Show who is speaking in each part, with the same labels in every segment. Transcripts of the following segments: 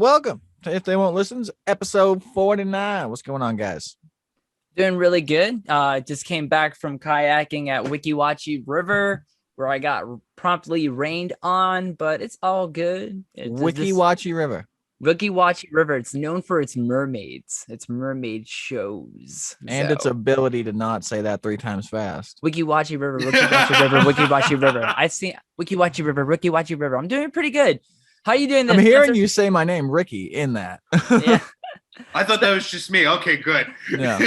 Speaker 1: welcome to If They Won't Listen, episode 49. What's going on, guys?
Speaker 2: Doing really good. Just came back from kayaking at Weeki Wachee River, where I got promptly rained on, but it's all good.
Speaker 1: Weeki Wachee River.
Speaker 2: Weeki Wachee River. It's known for its mermaids, its mermaid shows,
Speaker 1: and its ability to not say that 3 times fast.
Speaker 2: Weeki Wachee River, Weeki Wachee River, Weeki Wachee River. I've seen Weeki Wachee River, Weeki Wachee River. I'm doing pretty good. How you doing?
Speaker 1: I'm hearing you say my name, Ricky, in that.
Speaker 2: Yeah.
Speaker 3: I thought that was just me. Okay, good.
Speaker 1: Yeah.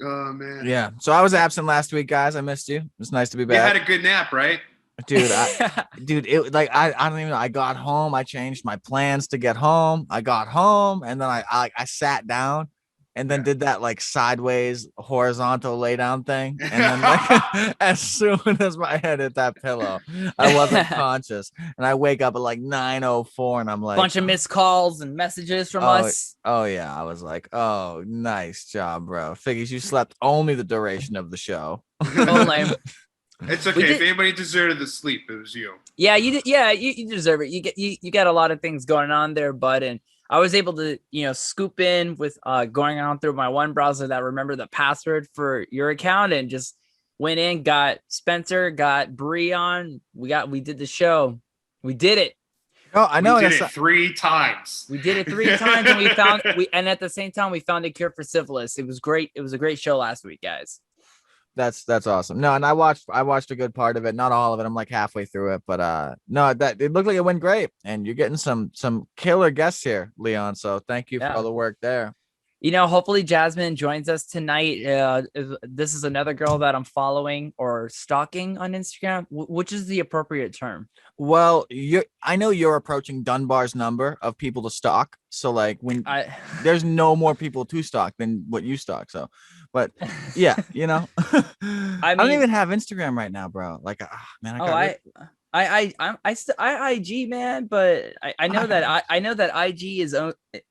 Speaker 3: Oh man.
Speaker 1: Yeah. So I was absent last week, guys. I missed you. It's nice to be back.
Speaker 3: You had a good nap, right?
Speaker 1: Dude, I don't even know. I got home. I changed my plans to get home. I got home and then I sat down and then did that like sideways horizontal lay down thing. And then like, as soon as my head hit that pillow, I wasn't conscious. And I wake up at like 9:04 and I'm like,
Speaker 2: bunch of missed calls and messages from us.
Speaker 1: Oh yeah. I was like, oh, nice job, bro. Figures you slept only the duration of the show.
Speaker 2: Oh, lame.
Speaker 3: It's okay. If anybody deserved the sleep, it was you.
Speaker 2: Yeah, you did. Yeah, you deserve it. You got a lot of things going on there, bud. And I was able to, scoop in with going on through my one browser that remembered the password for your account and just went in, got Spencer, got Bree on. We did the show. We did it.
Speaker 1: Oh, I know.
Speaker 3: We did it 3 times.
Speaker 2: We did it 3 times, and at the same time we found a cure for syphilis. It was great. It was a great show last week, guys.
Speaker 1: That's awesome. No, and I watched a good part of it, not all of it. I'm like halfway through it, but no, that it looked like it went great. And you're getting some killer guests here, Leon. So thank you for all the work there.
Speaker 2: Hopefully Jasmine joins us tonight. This is another girl that I'm following or stalking on Instagram. Which is the appropriate term?
Speaker 1: Well, I know you're approaching Dunbar's number of people to stalk. So like there's no more people to stalk than what you stalk. So, but yeah, I don't even have Instagram right now, bro. Like, man,
Speaker 2: I IG, man, but I know that IG is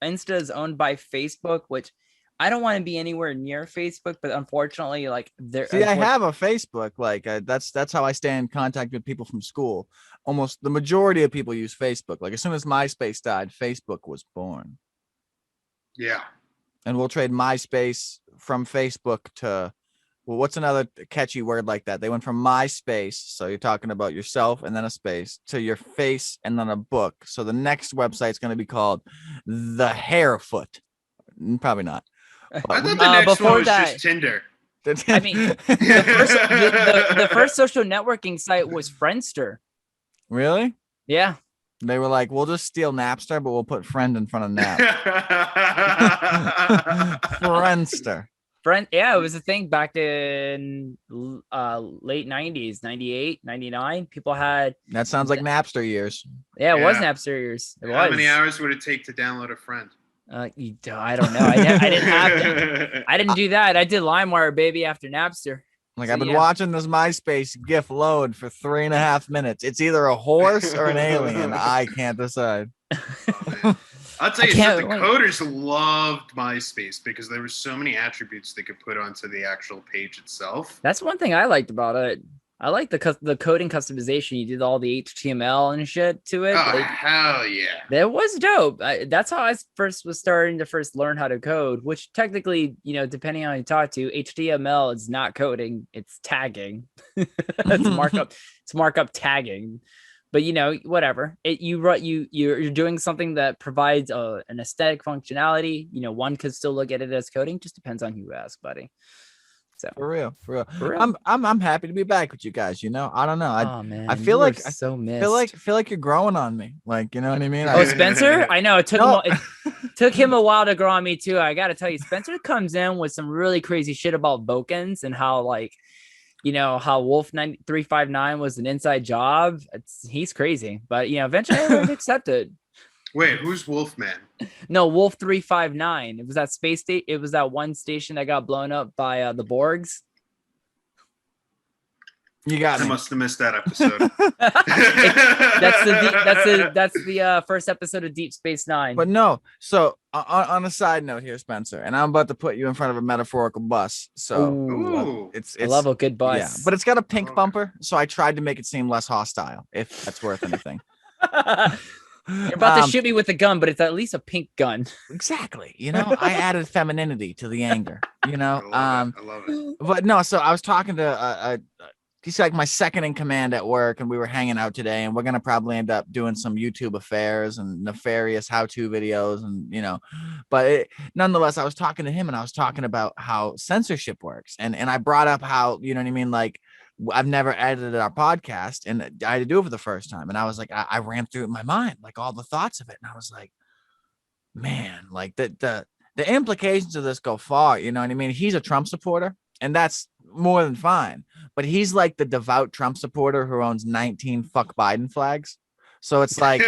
Speaker 2: Insta is owned by Facebook, which I don't want to be anywhere near Facebook, but unfortunately, like
Speaker 1: I have a Facebook. Like that's how I stay in contact with people from school. Almost the majority of people use Facebook. Like as soon as MySpace died, Facebook was born.
Speaker 3: Yeah,
Speaker 1: and we'll trade MySpace from Facebook to. Well, what's another catchy word like that? They went from MySpace, so you're talking about yourself and then a space, to your face and then a book. So the next website's going to be called The Hairfoot. Probably not.
Speaker 3: I thought the next one was just Tinder.
Speaker 2: I mean, the first social networking site was Friendster.
Speaker 1: Really?
Speaker 2: Yeah.
Speaker 1: They were like, we'll just steal Napster, but we'll put friend in front of Nap. Friendster.
Speaker 2: Yeah, it was a thing back in late 90s, 98, 99. People had...
Speaker 1: That sounds like Napster years.
Speaker 2: Yeah, it was Napster years.
Speaker 3: How many hours would it take to download a friend?
Speaker 2: I don't know. I didn't have that. I didn't do that. I did LimeWire, baby, after Napster.
Speaker 1: Like, I've been watching this MySpace GIF load for 3.5 minutes. It's either a horse or an alien. I can't decide.
Speaker 3: Oh, I'll tell you, the coders loved MySpace because there were so many attributes they could put onto the actual page itself.
Speaker 2: That's one thing I liked about it. I like the coding customization. You did all the HTML and shit to it.
Speaker 3: Oh, hell yeah.
Speaker 2: That was dope. That's how I first was starting to learn how to code, which technically, depending on who you talk to, HTML is not coding. It's tagging. It's markup tagging. But whatever. You're doing something that provides an aesthetic functionality. One could still look at it as coding. Just depends on who you ask, buddy. So
Speaker 1: for real. I'm happy to be back with you guys. I don't know. I feel like
Speaker 2: so missed.
Speaker 1: feel like you're growing on me. Like, you know what I mean?
Speaker 2: Oh, Spencer? I know it took him a while to grow on me too. I got to tell you, Spencer comes in with some really crazy shit about Bokens and how how Wolf 9359 was an inside job. He's crazy, but eventually I would accept it.
Speaker 3: Wait, who's Wolfman?
Speaker 2: No, Wolf 359. It was that space station. It was that one station that got blown up by the Borgs.
Speaker 1: You got
Speaker 3: I
Speaker 1: me.
Speaker 3: must have missed that episode.
Speaker 2: That's the first episode of Deep Space Nine.
Speaker 1: But no, so on a side note here, Spencer, and I'm about to put you in front of a metaphorical bus. So
Speaker 3: Ooh.
Speaker 1: it's
Speaker 2: I love a good bus.
Speaker 1: yeah, but it's got a pink bumper, so I tried to make it seem less hostile, if that's worth anything.
Speaker 2: You're about to shoot me with a gun, but it's at least a pink gun.
Speaker 1: Exactly. You know, I added femininity to the anger. You know,
Speaker 3: I love it.
Speaker 1: But no, so I was talking to he's like my second in command at work, and we were hanging out today, and we're gonna probably end up doing some YouTube affairs and nefarious how-to videos, and you know, but nonetheless, I was talking to him, and I was talking about how censorship works, and I brought up how, you know what I mean, like I've never edited our podcast, and I had to do it for the first time, and I was like, I ran through it in my mind, like all the thoughts of it, and I was like, man, like the implications of this go far, you know what I mean? He's a Trump supporter, and that's more than fine, but he's like the devout Trump supporter who owns 19 fuck Biden flags. So it's like, you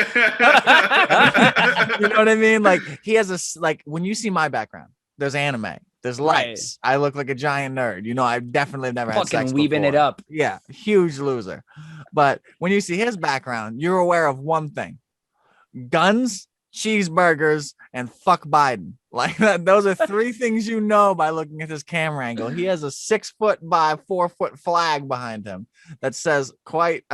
Speaker 1: know what I mean? Like he has a, like when you see my background, there's anime, there's lights. Right. I look like a giant nerd. You know, I've definitely never had sex
Speaker 2: weaving
Speaker 1: before.
Speaker 2: It up.
Speaker 1: Yeah, huge loser. But when you see his background, you're aware of one thing: guns, cheeseburgers, and fuck Biden. Like that, those are three things you know by looking at his camera angle. He has a 6 foot by 4 foot flag behind him that says quite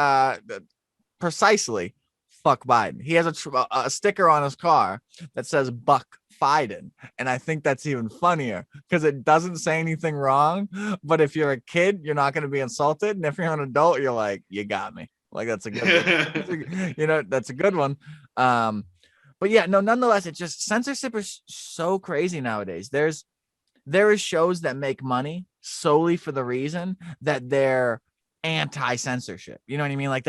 Speaker 1: precisely fuck Biden. He has a sticker on his car that says Buck Biden, and I think that's even funnier because it doesn't say anything wrong, but if you're a kid, you're not going to be insulted, and if you're an adult, you're like, you got me. Like that's a good one. You know, that's a good one. But yeah, no, nonetheless, it's just censorship is so crazy nowadays. There is shows that make money solely for the reason that they're anti-censorship. You know what I mean? Like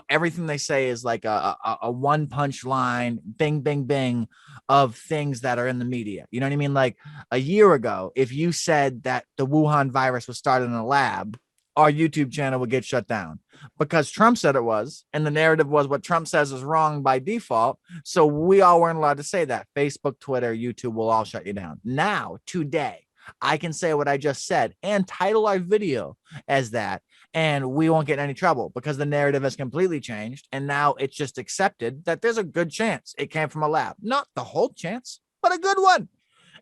Speaker 1: everything they say is like a one punch line, bing, bing, bing of things that are in the media. You know what I mean? Like a year ago, if you said that the Wuhan virus was started in a lab, our YouTube channel would get shut down because Trump said it was, and the narrative was what Trump says is wrong by default. So we all weren't allowed to say that. Facebook, Twitter, YouTube will all shut you down. Now, today, I can say what I just said and title our video as that, and we won't get in any trouble because the narrative has completely changed. And now it's just accepted that there's a good chance it came from a lab. Not the whole chance, but a good one.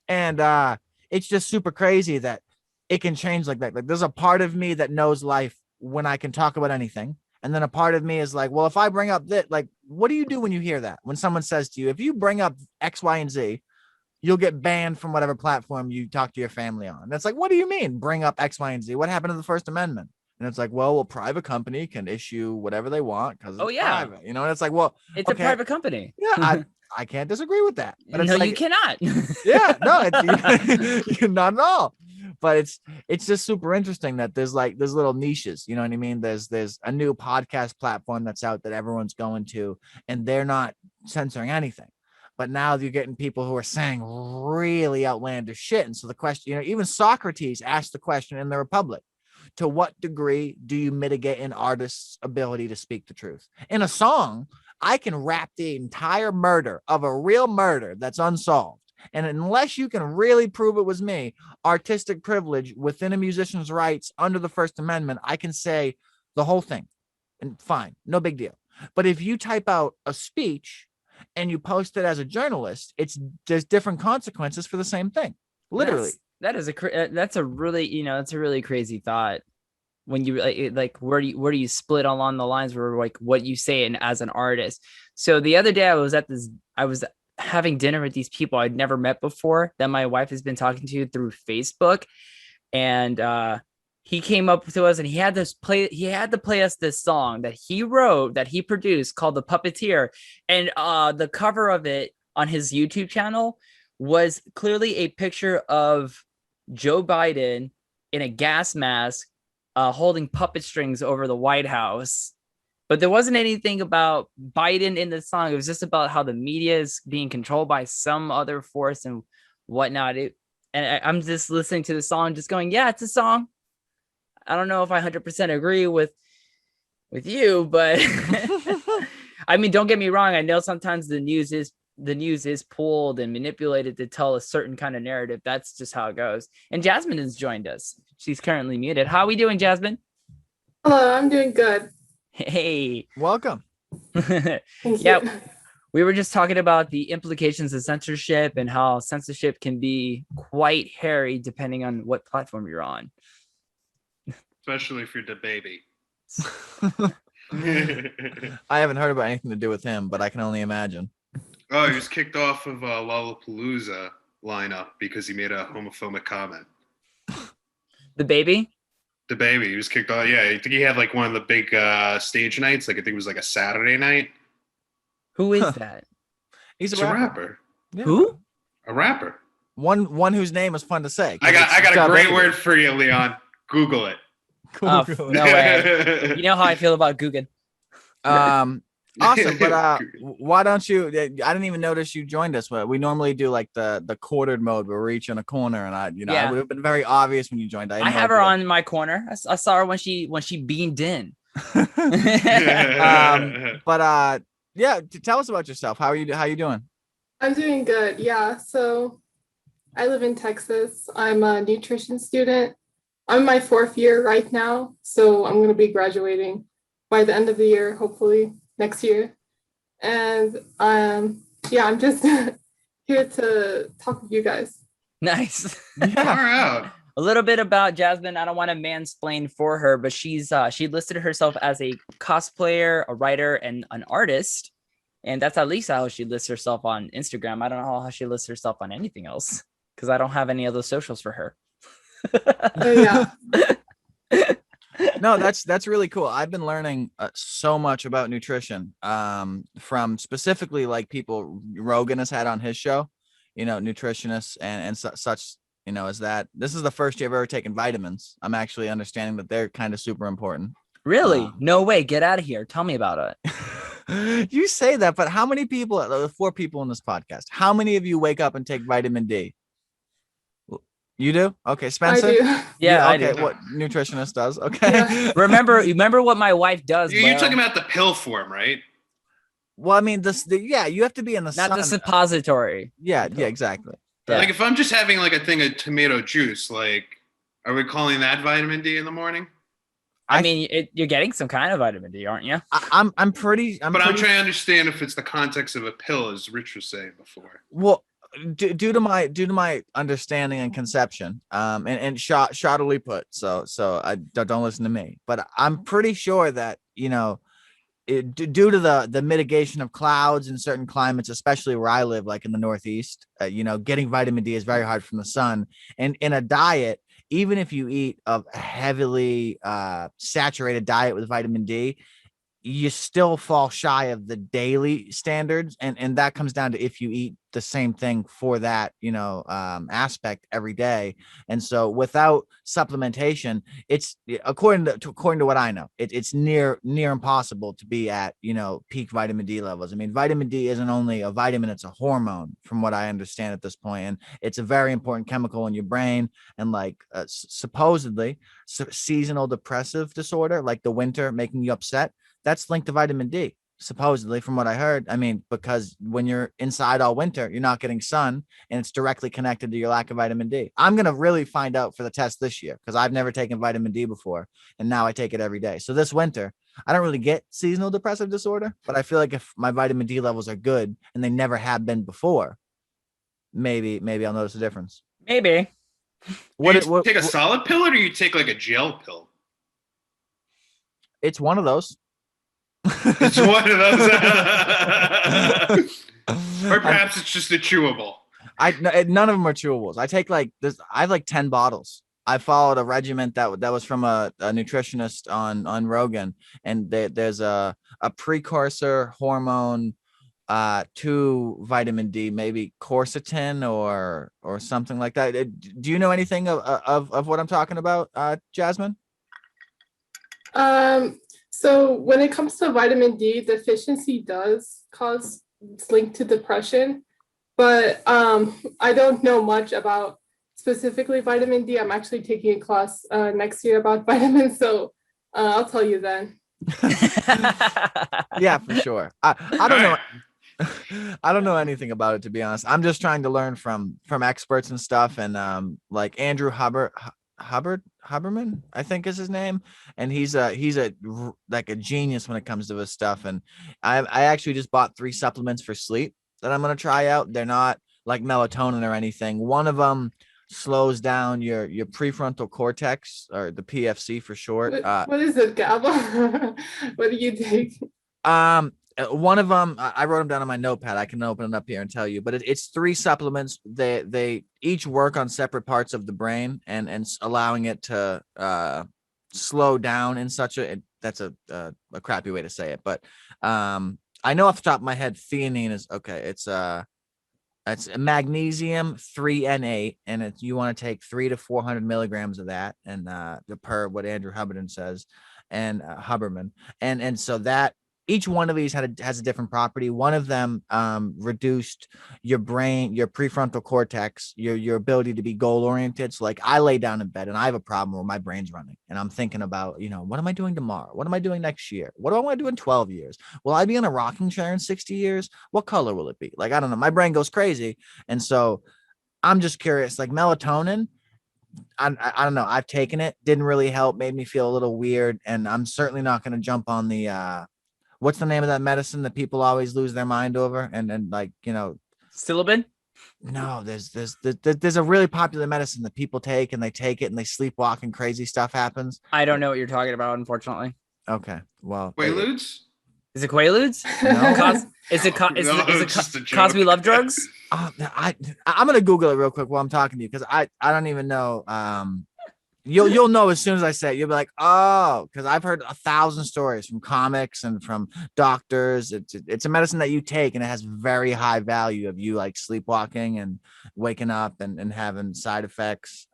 Speaker 1: And it's just super crazy that it can change like that. Like there's a part of me that knows life when I can talk about anything. And then a part of me is like, well, if I bring up that, like, what do you do when you hear that? When someone says to you, if you bring up X, Y, and Z, you'll get banned from whatever platform you talk to your family on. And it's like, what do you mean bring up X, Y, and Z? What happened to the First Amendment? And it's like, well, a private company can issue whatever they want because it's private, you know? And it's like, well,
Speaker 2: it's a private company.
Speaker 1: Yeah, I can't disagree with that.
Speaker 2: But no, you cannot.
Speaker 1: Yeah, no, not at all. But it's just super interesting that there's little niches, you know what I mean? There's a new podcast platform that's out that everyone's going to, and they're not censoring anything. But now you're getting people who are saying really outlandish shit. And so the question, you know, even Socrates asked the question in the Republic: to what degree do you mitigate an artist's ability to speak the truth? In a song, I can rap the entire murder of a real murder that's unsolved. And unless you can really prove it was me, artistic privilege within a musician's rights under the First Amendment, I can say the whole thing and fine, no big deal. But if you type out a speech and you post it as a journalist, there's different consequences for the same thing. Literally.
Speaker 2: That's a really crazy thought. When you like where do you split along the lines where like what you say and as an artist. So the other day I was having dinner with these people I'd never met before that my wife has been talking to through Facebook, and he came up to us and he had to play us this song that he wrote, that he produced, called The Puppeteer, and the cover of it on his YouTube channel was clearly a picture of Joe Biden in a gas mask holding puppet strings over the White House. But there wasn't anything about Biden in the song. It was just about how the media is being controlled by some other force and whatnot. I'm just listening to the song, just going, yeah, it's a song. I don't know if I 100% agree with you, but I mean, don't get me wrong. I know sometimes the news is pulled and manipulated to tell a certain kind of narrative. That's just how it goes. And Jasmine has joined us. She's currently muted. How are we doing, Jasmine?
Speaker 4: Hello, I'm doing good.
Speaker 2: Hey.
Speaker 1: Welcome.
Speaker 4: Thank
Speaker 2: Yeah,
Speaker 4: you.
Speaker 2: we were just talking about the implications of censorship and how censorship can be quite hairy depending on what platform you're on.
Speaker 3: Especially if you're the baby.
Speaker 1: I haven't heard about anything to do with him, but I can only imagine.
Speaker 3: Oh, he was kicked off of Lollapalooza lineup because he made a homophobic comment.
Speaker 2: The baby?
Speaker 3: The baby, he was kicked off. Yeah, I think he had like one of the big stage nights. Like I think it was like a Saturday night.
Speaker 2: Who is that?
Speaker 1: He's
Speaker 3: It's
Speaker 1: a
Speaker 3: a
Speaker 1: rapper.
Speaker 3: rapper.
Speaker 1: Yeah.
Speaker 2: Who?
Speaker 3: A rapper.
Speaker 1: One whose name is fun to say.
Speaker 3: I got a great word for you, Leon. Google it.
Speaker 2: Oh, no way. You know how I feel about Googan.
Speaker 1: Awesome, but why don't you? I didn't even notice you joined us. But we normally do like the quartered mode where we're each in a corner, and it
Speaker 2: Yeah.
Speaker 1: would have been very obvious when you joined.
Speaker 2: I have her on my corner. I saw her when she beamed in.
Speaker 1: But yeah, tell us about yourself. How you doing?
Speaker 4: I'm doing good. Yeah. So I live in Texas. I'm a nutrition student. I'm in my 4th year right now. So I'm going to be graduating by the end of the year, hopefully next year. And yeah, I'm just here to talk with you guys.
Speaker 2: Nice.
Speaker 3: Yeah.
Speaker 2: A little bit about Jasmine. I don't want to mansplain for her, but she listed herself as a cosplayer, a writer, and an artist. And that's at least how she lists herself on Instagram. I don't know how she lists herself on anything else because I don't have any other socials for her.
Speaker 4: Yeah.
Speaker 1: No, that's really cool. I've been learning so much about nutrition from specifically like people Rogan has had on his show, nutritionists and such, as that. This is the first year I've ever taken vitamins. I'm actually understanding that they're kind of super important.
Speaker 2: Really? No way. Get out of here. Tell me about
Speaker 1: it. You say that, but how many people, the 4 people in this podcast, how many of you wake up and take vitamin D? You do? Okay, Spencer?
Speaker 4: I do.
Speaker 2: Yeah,
Speaker 1: okay,
Speaker 2: I do.
Speaker 1: what nutritionist does. Okay.
Speaker 4: Yeah.
Speaker 2: Remember what my wife does,
Speaker 3: You're talking about the pill form, right?
Speaker 1: Well, I mean, yeah, you have to be in the sun.
Speaker 2: Not the suppository.
Speaker 1: Yeah, exactly.
Speaker 2: Yeah.
Speaker 3: Like if I'm just having like a thing of tomato juice, like, are we calling that vitamin D in the morning?
Speaker 2: I mean, you're getting some kind of vitamin D, aren't you?
Speaker 1: I'm pretty
Speaker 3: trying to understand if it's the context of a pill, as Rich was saying before.
Speaker 1: Well, due to my understanding and conception, and shoddily put, so I don't listen to me, but I'm pretty sure that due to the mitigation of clouds in certain climates, especially where I live, like in the Northeast, getting vitamin D is very hard from the sun. And in a diet, even if you eat a heavily saturated diet with vitamin D, you still fall shy of the daily standards. And that comes down to if you eat the same thing for that, aspect every day. And so without supplementation, it's according to what I know, it's near impossible to be at, peak vitamin D levels. I mean, vitamin D isn't only a vitamin, it's a hormone from what I understand at this point. And it's a very important chemical in your brain. And like supposedly seasonal depressive disorder, like the winter making you upset, that's linked to vitamin D, supposedly, from what I heard. I mean, because when you're inside all winter, you're not getting sun, and it's directly connected to your lack of vitamin D. I'm going to really find out for the test this year because I've never taken vitamin D before, and now I take it every day. So this winter, I don't really get seasonal depressive disorder, but I feel like if my vitamin D levels are good and they never have been before, maybe I'll notice a difference.
Speaker 2: Maybe.
Speaker 3: Do you take a solid pill or do you take like a gel pill?
Speaker 1: It's one of those.
Speaker 3: It's one of those. Or perhaps it's just a chewable.
Speaker 1: None of them are chewables. I take like this. I have like 10 bottles. I followed a regimen that was from a nutritionist on Rogan, and there's a precursor hormone to vitamin D, maybe quercetin or something like that. Do you know anything of what I'm talking about, Jasmine?
Speaker 4: So when it comes to vitamin D, deficiency does cause, it's linked to depression, but I don't know much about specifically vitamin D. I'm actually taking a class next year about vitamins, so I'll tell you then.
Speaker 1: Yeah, for sure. I don't know. I don't know anything about it, to be honest. I'm just trying to learn from experts and stuff. And like Andrew Huberman, I think is his name, and he's a like a genius when it comes to this stuff. And I actually just bought 3 supplements for sleep that I'm gonna try out. They're not like melatonin or anything. One of them slows down your prefrontal cortex, or the PFC for short.
Speaker 4: What is it, GABA? What do you take?
Speaker 1: One of them, I wrote them down on my notepad. I can open it up here and tell you, but it's 3 supplements. They each work on separate parts of the brain, and allowing it to slow down in such that's a crappy way to say it, but I know off the top of my head theanine is okay. It's magnesium 3N8, and you want to take 300 to 400 milligrams of that, and per what Andrew Huberman says, and Huberman, and so that each one of these has a different property. One of them reduced your brain, your prefrontal cortex, your ability to be goal oriented. So like I lay down in bed and I have a problem where my brain's running and I'm thinking about, what am I doing tomorrow? What am I doing next year? What do I want to do in 12 years? Will I be in a rocking chair in 60 years? What color will it be? Like, I don't know. My brain goes crazy. And so I'm just curious, like melatonin, I don't know. I've taken it, didn't really help, made me feel a little weird. And I'm certainly not going to jump on the, what's the name of that medicine that people always lose their mind over? And like,
Speaker 2: Silibin?
Speaker 1: No, there's a really popular medicine that people take, and they take it and they sleepwalk and crazy stuff happens.
Speaker 2: I don't know what you're talking about, unfortunately.
Speaker 1: Okay. Well,
Speaker 3: Quaaludes?
Speaker 2: Is it Quaaludes?
Speaker 1: No.
Speaker 2: Is it
Speaker 3: just a joke.
Speaker 2: Cosby Love Drugs?
Speaker 1: I'm gonna Google it real quick while I'm talking to you, because I don't even know. You'll know as soon as I say it. You'll be like, oh, because I've heard 1,000 stories from comics and from doctors. It's a medicine that you take, and it has very high value of you like sleepwalking and waking up and having side effects.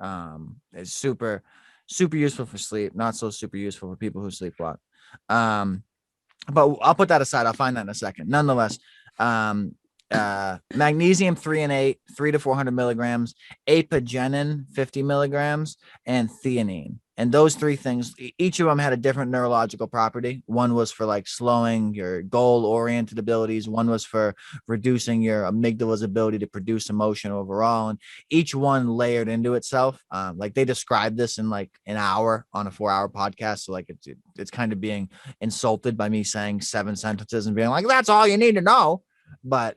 Speaker 1: It's super useful for sleep, not so super useful for people who sleepwalk. But I'll put that aside. I'll find that in a second. Nonetheless, magnesium 3N8, 300 to 400 milligrams, apigenin 50 milligrams, and theanine. And those 3 things, each of them had a different neurological property. One was for like slowing your goal-oriented abilities. One was for reducing your amygdala's ability to produce emotion overall. And each one layered into itself. Like they described this in like an hour on a 4-hour podcast. So like it's kind of being insulted by me saying 7 sentences and being like, that's all you need to know. But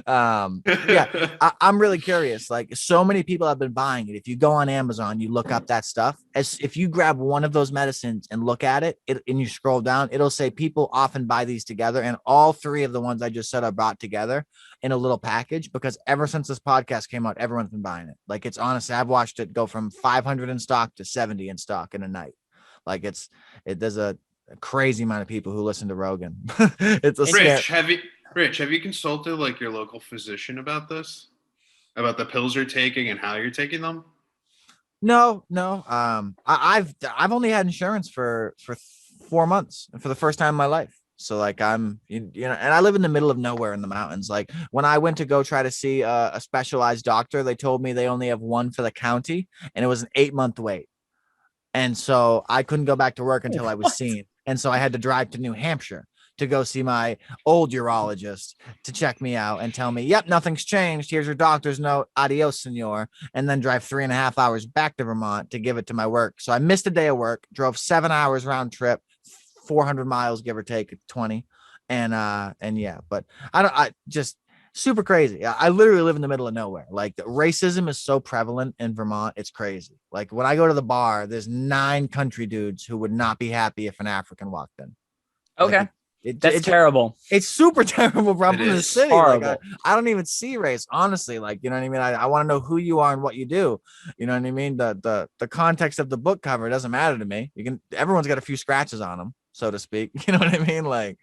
Speaker 1: I'm really curious. Like, so many people have been buying it. If you go on Amazon, you look up that stuff, as if you grab one of those medicines and look at it, and you scroll down, it'll say people often buy these together, and all 3 of the ones I just said are brought together in a little package, because ever since this podcast came out, everyone's been buying it. Like, it's honestly, I've watched it go from 500 in stock to 70 in stock in a night. Like, there's a crazy amount of people who listen to Rogan. It's a
Speaker 3: Rich, have you consulted like your local physician about this? About the pills you're taking and how you're taking them?
Speaker 1: No. I've only had insurance for 4 months, for the first time in my life. So like and I live in the middle of nowhere in the mountains. Like when I went to go try to see a specialized doctor, they told me they only have one for the county, and it was an 8-month wait. And so I couldn't go back to work until I was seen. And so I had to drive to New Hampshire to go see my old urologist to check me out and tell me, yep, nothing's changed. Here's your doctor's note. Adios, senor. And then drive 3.5 hours back to Vermont to give it to my work. So I missed a day of work, drove 7 hours round trip, 400 miles, give or take 20. And yeah, but I just super crazy. I literally live in the middle of nowhere. Like, racism is so prevalent in Vermont. It's crazy. Like when I go to the bar, there's 9 country dudes who would not be happy if an African walked in.
Speaker 2: Okay.
Speaker 1: Like,
Speaker 2: that's terrible.
Speaker 1: It's super terrible, bro. I'm from the city.
Speaker 2: Horrible.
Speaker 1: Like, I don't even see race, honestly. Like, you know what I mean? I want to know who you are and what you do. You know what I mean? The context of the book cover doesn't matter to me. Everyone's got a few scratches on them, so to speak. You know what I mean? Like,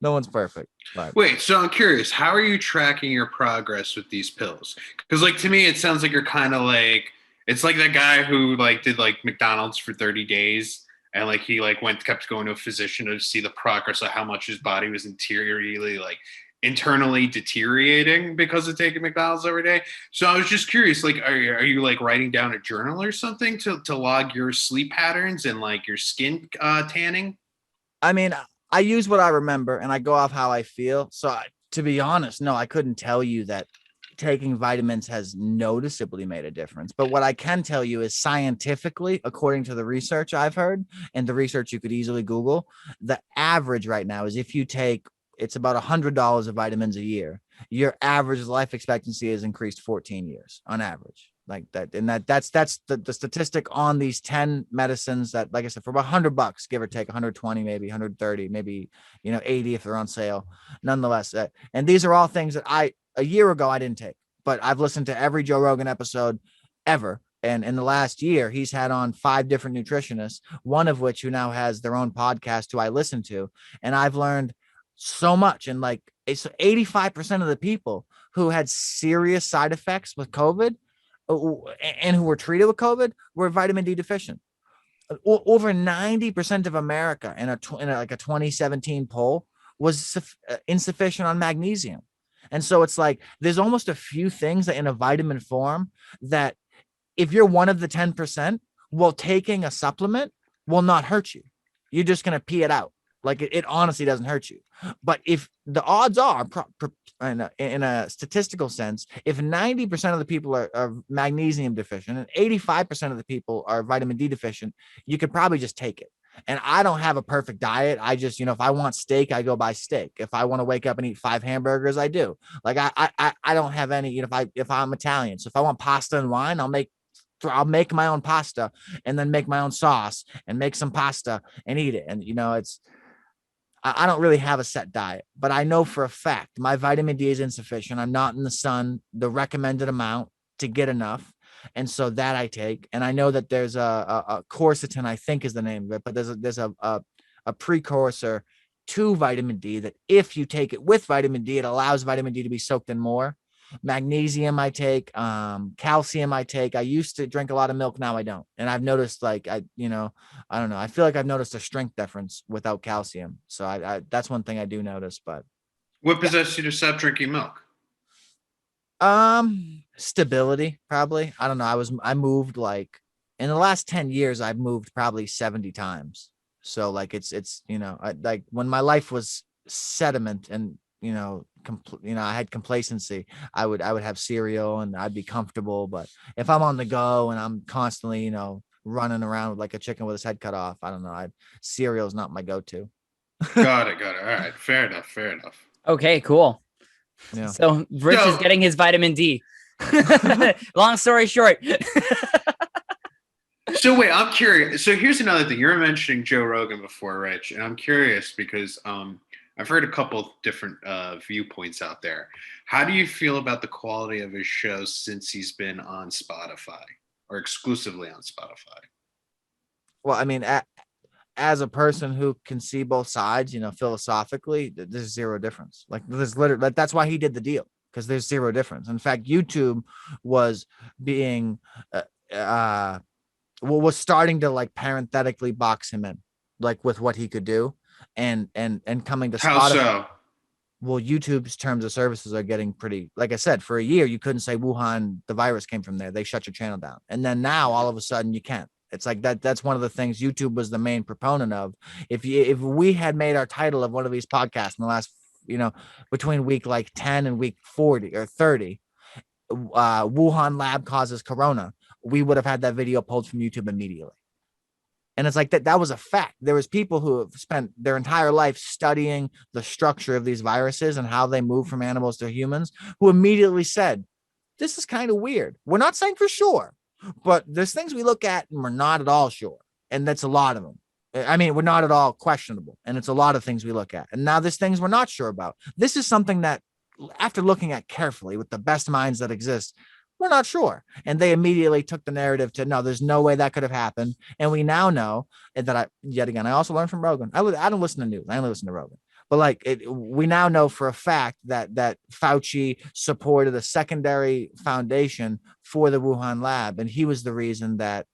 Speaker 1: no one's perfect. But.
Speaker 3: Wait, so I'm curious, how are you tracking your progress with these pills? Because like to me, it sounds like you're kind of like, it's like that guy who like did like McDonald's for 30 days. And like he like kept going to a physician to see the progress of how much his body was internally deteriorating because of taking McDonald's every day. So I was just curious, like, are you like writing down a journal or something to log your sleep patterns and like your skin tanning?
Speaker 1: I mean, I use what I remember and I go off how I feel. So to be honest, no, I couldn't tell you that taking vitamins has noticeably made a difference. But what I can tell you is scientifically, according to the research I've heard and the research you could easily Google, the average right now is if you take, it's about $100 of vitamins a year, your average life expectancy has increased 14 years on average. Like that. And that's the statistic on these 10 medicines that, like I said, for about $100, give or take 120, maybe 130, maybe, 80 if they're on sale, nonetheless. And these are all things that a year ago I didn't take, but I've listened to every Joe Rogan episode ever. And in the last year, he's had on 5 different nutritionists, one of which who now has their own podcast who I listen to. And I've learned so much. And like, it's 85% of the people who had serious side effects with COVID and who were treated with COVID were vitamin D deficient. Over 90% of America in a 2017 poll was insufficient on magnesium. And so it's like, there's almost a few things that in a vitamin form that if you're one of the 10%, well, taking a supplement will not hurt you. You're just going to pee it out. Like it honestly doesn't hurt you. But if the odds are in a statistical sense, if 90% of the people are magnesium deficient and 85% of the people are vitamin D deficient, you could probably just take it. And I don't have a perfect diet. I just, if I want steak, I go buy steak. If I want to wake up and eat 5 hamburgers, I do. Like I don't have any, if I'm Italian. So if I want pasta and wine, I'll make my own pasta and then make my own sauce and make some pasta and eat it. And I don't really have a set diet, but I know for a fact my vitamin D is insufficient. I'm not in the sun, the recommended amount to get enough. And so that I take, and I know that there's a quercetin, I think is the name of it, but there's a precursor to vitamin D that if you take it with vitamin D, it allows vitamin D to be soaked in more. Magnesium I take, calcium I take. I used to drink a lot of milk, now I don't. And I've noticed I don't know. I feel like I've noticed a strength difference without calcium. So I that's one thing I do notice. But
Speaker 3: what possessed you to stop drinking milk?
Speaker 1: Stability, probably. I don't know. I moved like in the last 10 years, I've moved probably 70 times. So like it's like when my life was sediment and I had complacency, I would have cereal and I'd be comfortable. But if I'm on the go and I'm constantly, running around like a chicken with his head cut off, I don't know. Cereal is not my go-to.
Speaker 3: Got it. All right. Fair enough.
Speaker 2: Okay, cool.
Speaker 1: Yeah.
Speaker 2: So Rich is getting his vitamin D. Long story short.
Speaker 3: So wait, I'm curious. So here's another thing. You're mentioning Joe Rogan before, Rich, and I'm curious because I've heard a couple different viewpoints out there. How do you feel about the quality of his show since he's been on Spotify or exclusively on Spotify?
Speaker 1: Well, I mean, as a person who can see both sides, philosophically, there's zero difference. Like there's literally, that's why he did the deal, because there's zero difference. In fact, YouTube was being, was starting to like parenthetically box him in, like with what he could do. And coming to Spotify.
Speaker 3: How so?
Speaker 1: Well, YouTube's terms of services are getting pretty, like I said, for a year, you couldn't say Wuhan, the virus came from there. They shut your channel down. And then now all of a sudden you can. It's like that's one of the things YouTube was the main proponent of. If we had made our title of one of these podcasts in the last, between week like 10 and week 40 or 30, Wuhan lab causes corona, we would have had that video pulled from YouTube immediately. And it's like that was a fact. There was people who have spent their entire life studying the structure of these viruses and how they move from animals to humans, who immediately said, this is kind of weird. We're not saying for sure, but there's things we look at and we're not at all sure. And that's a lot of them. I mean, we're not at all questionable. And it's a lot of things we look at. And now there's things we're not sure about. This is something that, after looking at carefully with the best minds that exist, we're not sure. And they immediately took the narrative to, no, there's no way that could have happened. And we now know that I also learned from Rogan. I don't listen to news. I only listen to Rogan. But we now know for a fact that Fauci supported a secondary foundation for the Wuhan lab. And he was the reason that,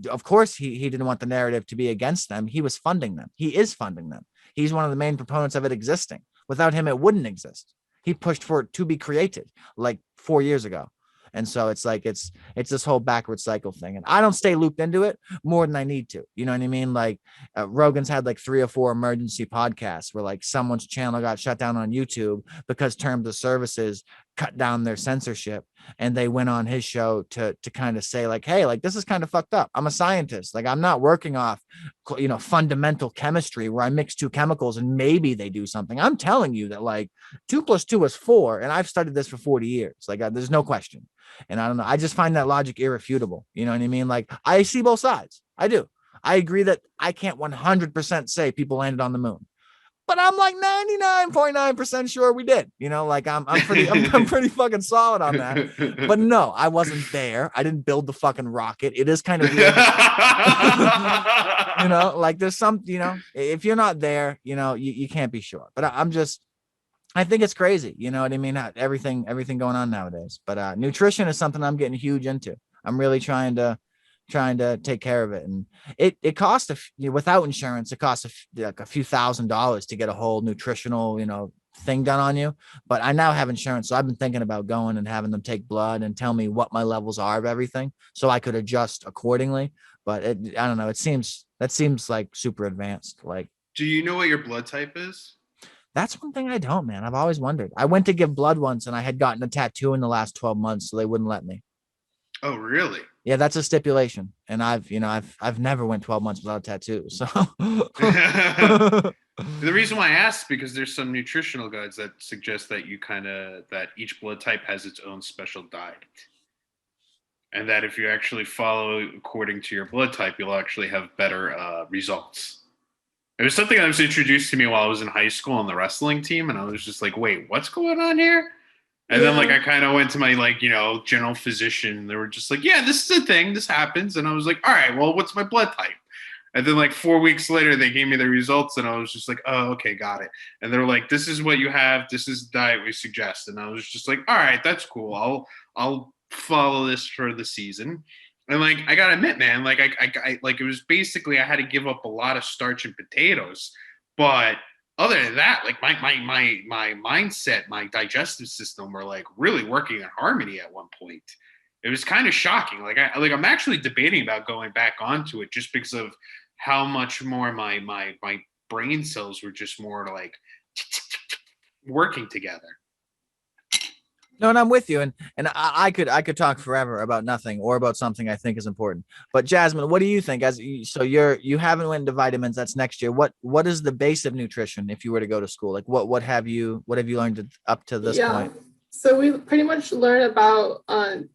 Speaker 1: of course, he didn't want the narrative to be against them. He was funding them. He is funding them. He's one of the main proponents of it existing. Without him, it wouldn't exist. He pushed for it to be created like 4 years ago. And so it's like, it's this whole backward cycle thing. And I don't stay looped into it more than I need to. You know what I mean? Like Rogan's had like 3 or 4 emergency podcasts where like someone's channel got shut down on YouTube because terms of services cut down their censorship, and they went on his show to kind of say like, hey, like this is kind of fucked up. I'm a scientist. Like I'm not working off, fundamental chemistry where I mix two chemicals and maybe they do something. I'm telling you that like 2 + 2 is 4, and I've studied this for 40 years. Like there's no question. And I don't know. I just find that logic irrefutable. You know what I mean? Like I see both sides. I do. I agree that I can't 100% say people landed on the moon, but I'm like 99.9% sure we did. Like I'm pretty fucking solid on that. But no, I wasn't there. I didn't build the fucking rocket. It is kind of weird. Like there's some, if you're not there, you can't be sure. But I think it's crazy. You know what I mean? Everything going on nowadays. But nutrition is something I'm getting huge into. I'm really trying to take care of it, and it costs without insurance, it costs like a few $1,000s to get a whole nutritional thing done on you. But I now have insurance, so I've been thinking about going and having them take blood and tell me what my levels are of everything, so I could adjust accordingly. But I don't know. That seems like super advanced. Like,
Speaker 3: do you know what your blood type is?
Speaker 1: That's one thing I don't, man. I've always wondered. I went to give blood once, and I had gotten a tattoo in the last 12 months, so they wouldn't let me.
Speaker 3: Oh, really?
Speaker 1: Yeah, that's a stipulation. And I've never went 12 months without a tattoo. So
Speaker 3: the reason why I asked is because there's some nutritional guides that suggest that that each blood type has its own special diet. And that if you actually follow according to your blood type, you'll actually have better results. It was something that was introduced to me while I was in high school on the wrestling team. And I was just like, wait, what's going on here? And then like I kind of went to my general physician, and they were just like, yeah, this is a thing, this happens. And I was like, all right, well, what's my blood type? And then like 4 weeks later, they gave me the results, and I was just like, oh, okay, got it. And they're like, this is what you have, this is the diet we suggest. And I was just like, all right, that's cool. I'll follow this for the season. And like I gotta admit, man, like I like it was basically I had to give up a lot of starch and potatoes, but other than that, like my mindset, my digestive system were like really working in harmony at one point. It was kind of shocking. I'm actually debating about going back onto it just because of how much more my brain cells were just more like working together.
Speaker 1: No, and I'm with you, and I could talk forever about nothing or about something I think is important. But Jasmine, what do you think? You haven't went into vitamins. That's next year. What is the base of nutrition if you were to go to school? Like what have you learned up to this point?
Speaker 4: So we pretty much learn about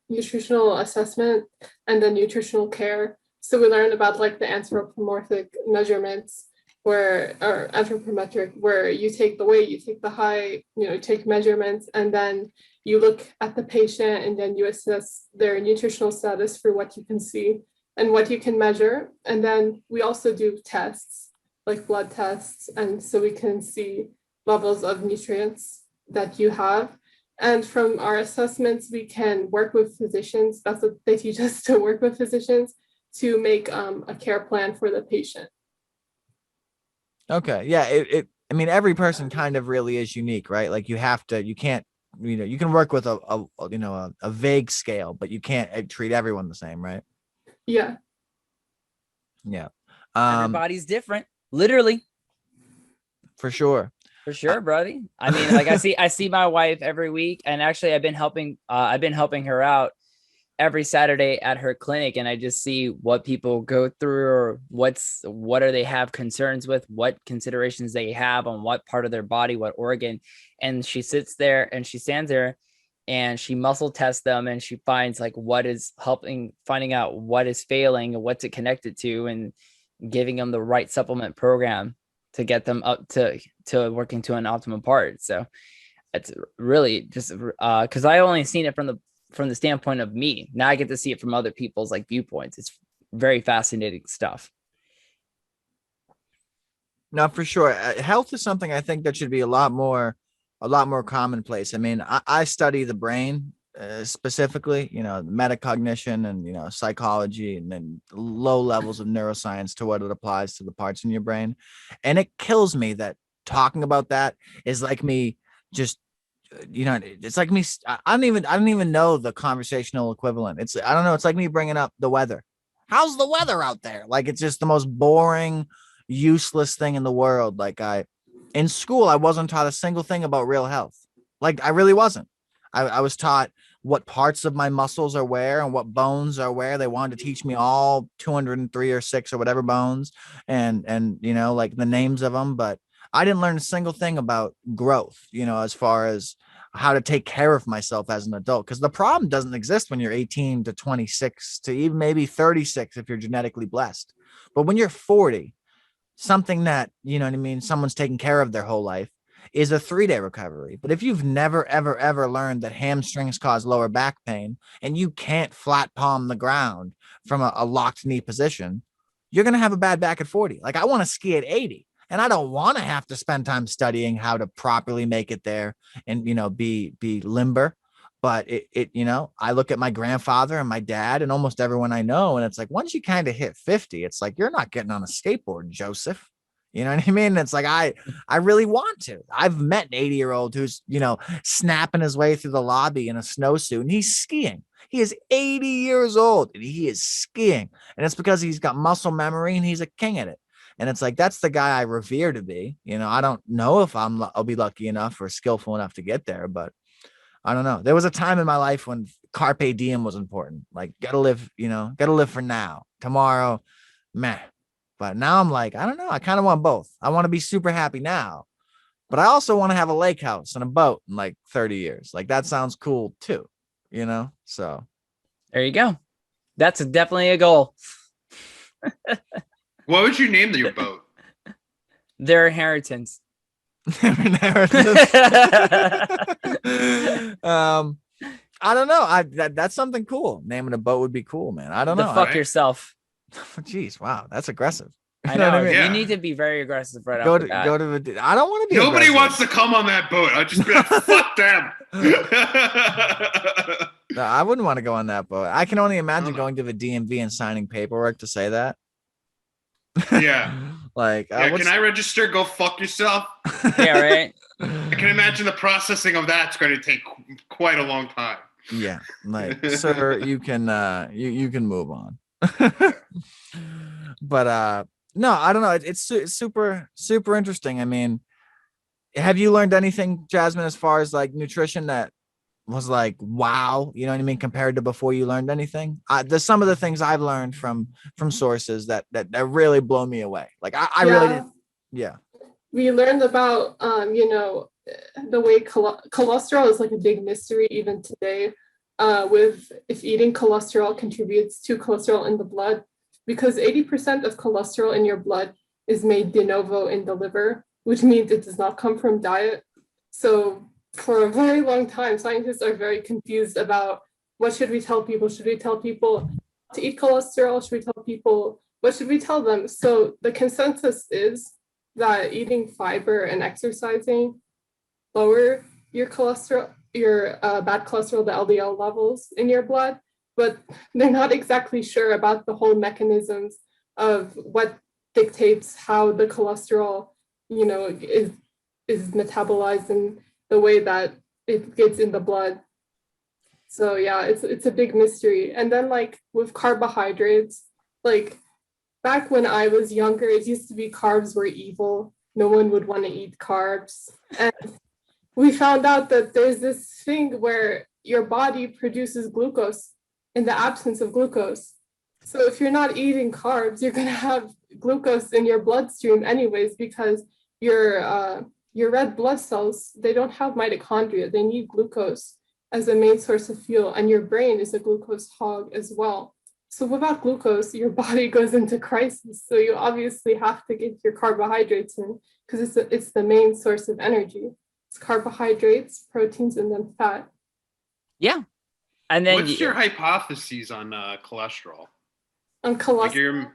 Speaker 4: nutritional assessment and then nutritional care. So we learned about like the anthropomorphic measurements or anthropometric, where you take the weight, you take the height, you take measurements, and then you look at the patient and then you assess their nutritional status for what you can see and what you can measure. And then we also do tests, like blood tests, and so we can see levels of nutrients that you have. And from our assessments, we can work with physicians. That's what they teach us, to work with physicians to make a care plan for the patient.
Speaker 1: Okay. Yeah. I mean, every person kind of really is unique, right? Like you can't, you can work with a vague scale, but you can't treat everyone the same, right?
Speaker 4: Yeah.
Speaker 1: Yeah.
Speaker 2: Everybody's different, literally.
Speaker 1: For sure.
Speaker 2: For sure, buddy. I mean, like I see my wife every week, and actually I've been helping her out every Saturday at her clinic, and I just see what people go through, or what are they have concerns with, what considerations they have on what part of their body, what organ. And she sits there and she stands there and she muscle tests them, and she finds like what is helping, finding out what is failing and what's it connected to, and giving them the right supplement program to get them up to working to an optimum part. So it's really just because I only seen it from the standpoint of me. Now I get to see it from other people's like viewpoints. It's very fascinating stuff.
Speaker 1: No, for sure. Health is something I think that should be a lot more commonplace. I mean, I study the brain specifically, metacognition and, psychology, and then low levels of neuroscience to what it applies to the parts in your brain. And it kills me that talking about that is like me just, it's like me. I don't even know the conversational equivalent. I don't know. It's like me bringing up the weather. How's the weather out there? Like, it's just the most boring, useless thing in the world. Like in school, I wasn't taught a single thing about real health. Like I really wasn't. I was taught what parts of my muscles are where and what bones are where. They wanted to teach me all 203 or 6 or whatever bones and you know, like the names of them, but I didn't learn a single thing about growth, you know, as far as how to take care of myself as an adult, because the problem doesn't exist when you're 18 to 26 to even maybe 36 if you're genetically blessed. But when you're 40, something that, you know what I mean, someone's taking care of their whole life is a 3-day recovery. But if you've never, ever, ever learned that hamstrings cause lower back pain and you can't flat palm the ground from a locked knee position, you're going to have a bad back at 40. Like I want to ski at 80 and I don't want to have to spend time studying how to properly make it there and, you know, be limber. But you know, I look at my grandfather and my dad and almost everyone I know, and it's like once you kind of hit 50, it's like you're not getting on a skateboard, Joseph. You know what I mean? It's like I really want to. I've met an 80-year-old who's, you know, snapping his way through the lobby in a snowsuit and he's skiing. He is 80 years old and he is skiing. And it's because he's got muscle memory and he's a king at it. And it's like that's the guy I revere to be. You know, I don't know if I'll be lucky enough or skillful enough to get there, but I don't know. There was a time in my life when carpe diem was important. Like, gotta live, you know, gotta live for now. Tomorrow, meh. But now I'm like, I don't know. I kind of want both. I want to be super happy now, but I also want to have a lake house and a boat in like 30 years. Like, that sounds cool too, you know? So
Speaker 2: There you go. That's definitely a goal.
Speaker 3: What would you name your boat?
Speaker 2: Their inheritance.
Speaker 1: I don't know. That's something cool. Naming a boat would be cool, man. I don't know.
Speaker 2: Fuck yourself.
Speaker 1: Jeez, wow, that's aggressive.
Speaker 2: I know.
Speaker 1: What I mean?
Speaker 3: Yeah.
Speaker 2: You need to be very aggressive right
Speaker 1: Go
Speaker 2: off
Speaker 1: to
Speaker 2: the bat.
Speaker 1: go to the. I don't want to be.
Speaker 3: Nobody
Speaker 1: aggressive.
Speaker 3: wants to come on that boat. I'll just be like, fuck them.
Speaker 1: No, I wouldn't want to go on that boat. I can only imagine going to the DMV and signing paperwork to say that.
Speaker 3: Yeah.
Speaker 1: Like,
Speaker 3: Yeah, can I register? Go fuck yourself.
Speaker 2: Yeah, right.
Speaker 3: I can imagine the processing of that's going to take quite a long time.
Speaker 1: Yeah, like, sir, you can you can move on. But no, I don't know. It's super interesting. I mean, have you learned anything, Jasmine, as far as like nutrition that was like, wow, you know what I mean, compared to before you learned anything? There's some of the things I've learned from sources that really blow me away. Like I really didn't. Yeah.
Speaker 4: We learned about, you know, the way cholesterol is like a big mystery even today, with if eating cholesterol contributes to cholesterol in the blood, because 80% of cholesterol in your blood is made de novo in the liver, which means it does not come from diet. So for a very long time, scientists are very confused about what should we tell people? Should we tell people to eat cholesterol? Should we tell people, what should we tell them? So the consensus is that eating fiber and exercising lower your cholesterol, your bad cholesterol, the LDL levels in your blood, but they're not exactly sure about the whole mechanisms of what dictates how the cholesterol, you know, is metabolized in the way that it gets in the blood. So yeah, it's a big mystery. And then like with carbohydrates, like back when I was younger, it used to be carbs were evil. No one would want to eat carbs. And we found out that there's this thing where your body produces glucose in the absence of glucose. So if you're not eating carbs, you're going to have glucose in your bloodstream anyways, because your red blood cells, they don't have mitochondria. They need glucose as a main source of fuel. And your brain is a glucose hog as well. So without glucose, your body goes into crisis. So you obviously have to get your carbohydrates in because it's the main source of energy. It's carbohydrates, proteins, and then fat.
Speaker 2: Yeah. And then
Speaker 3: what's your hypotheses on cholesterol?
Speaker 4: On cholesterol?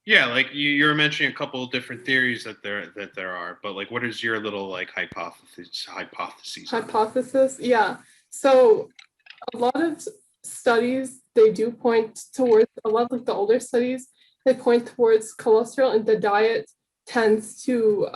Speaker 3: Like you were mentioning a couple of different theories that there are, but like, what is your little like hypotheses?
Speaker 4: Hypothesis? Yeah. So a lot of studies, they do point towards, a lot of like the older studies, they point towards cholesterol in the diet tends to,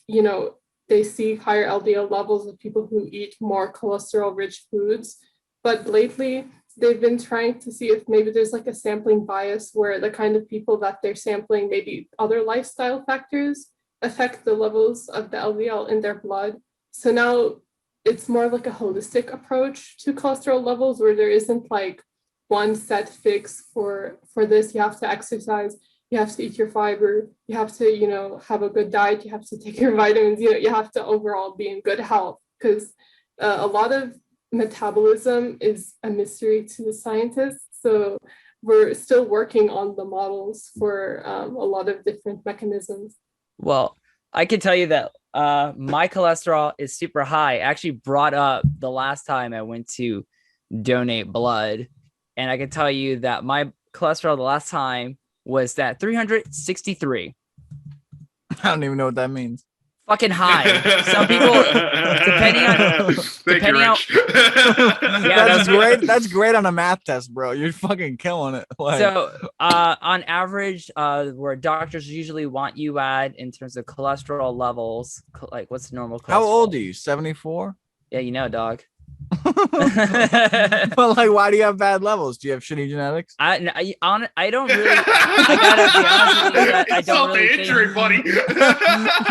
Speaker 4: you know, they see higher LDL levels of people who eat more cholesterol-rich foods. But lately, they've been trying to see if maybe there's like a sampling bias where the kind of people that they're sampling, maybe other lifestyle factors affect the levels of the LDL in their blood. So now it's more like a holistic approach to cholesterol levels, where there isn't like one set fix for this. You have to exercise, you have to eat your fiber, you have to, you know, have a good diet, you have to take your vitamins, you know, you have to overall be in good health, because a lot of metabolism is a mystery to the scientists. So we're still working on the models for a lot of different mechanisms.
Speaker 2: Well, I can tell you that my cholesterol is super high. I actually brought up the last time I went to donate blood, and I can tell you that my cholesterol the last time was that 363.
Speaker 1: I don't even know what that means.
Speaker 2: Fucking high. Some people, depending on
Speaker 1: Yeah, that's great. That's great on a math test, bro. You're fucking killing it. Like,
Speaker 2: so on average, where doctors usually want you at in terms of cholesterol levels, like what's the normal cholesterol?
Speaker 1: how old are you? 74?
Speaker 2: Yeah, you know, dog.
Speaker 1: But like, why do you have bad levels? Do you have shitty genetics?
Speaker 2: I don't really. I gotta be honest with you, I don't really think.
Speaker 3: Injury, buddy.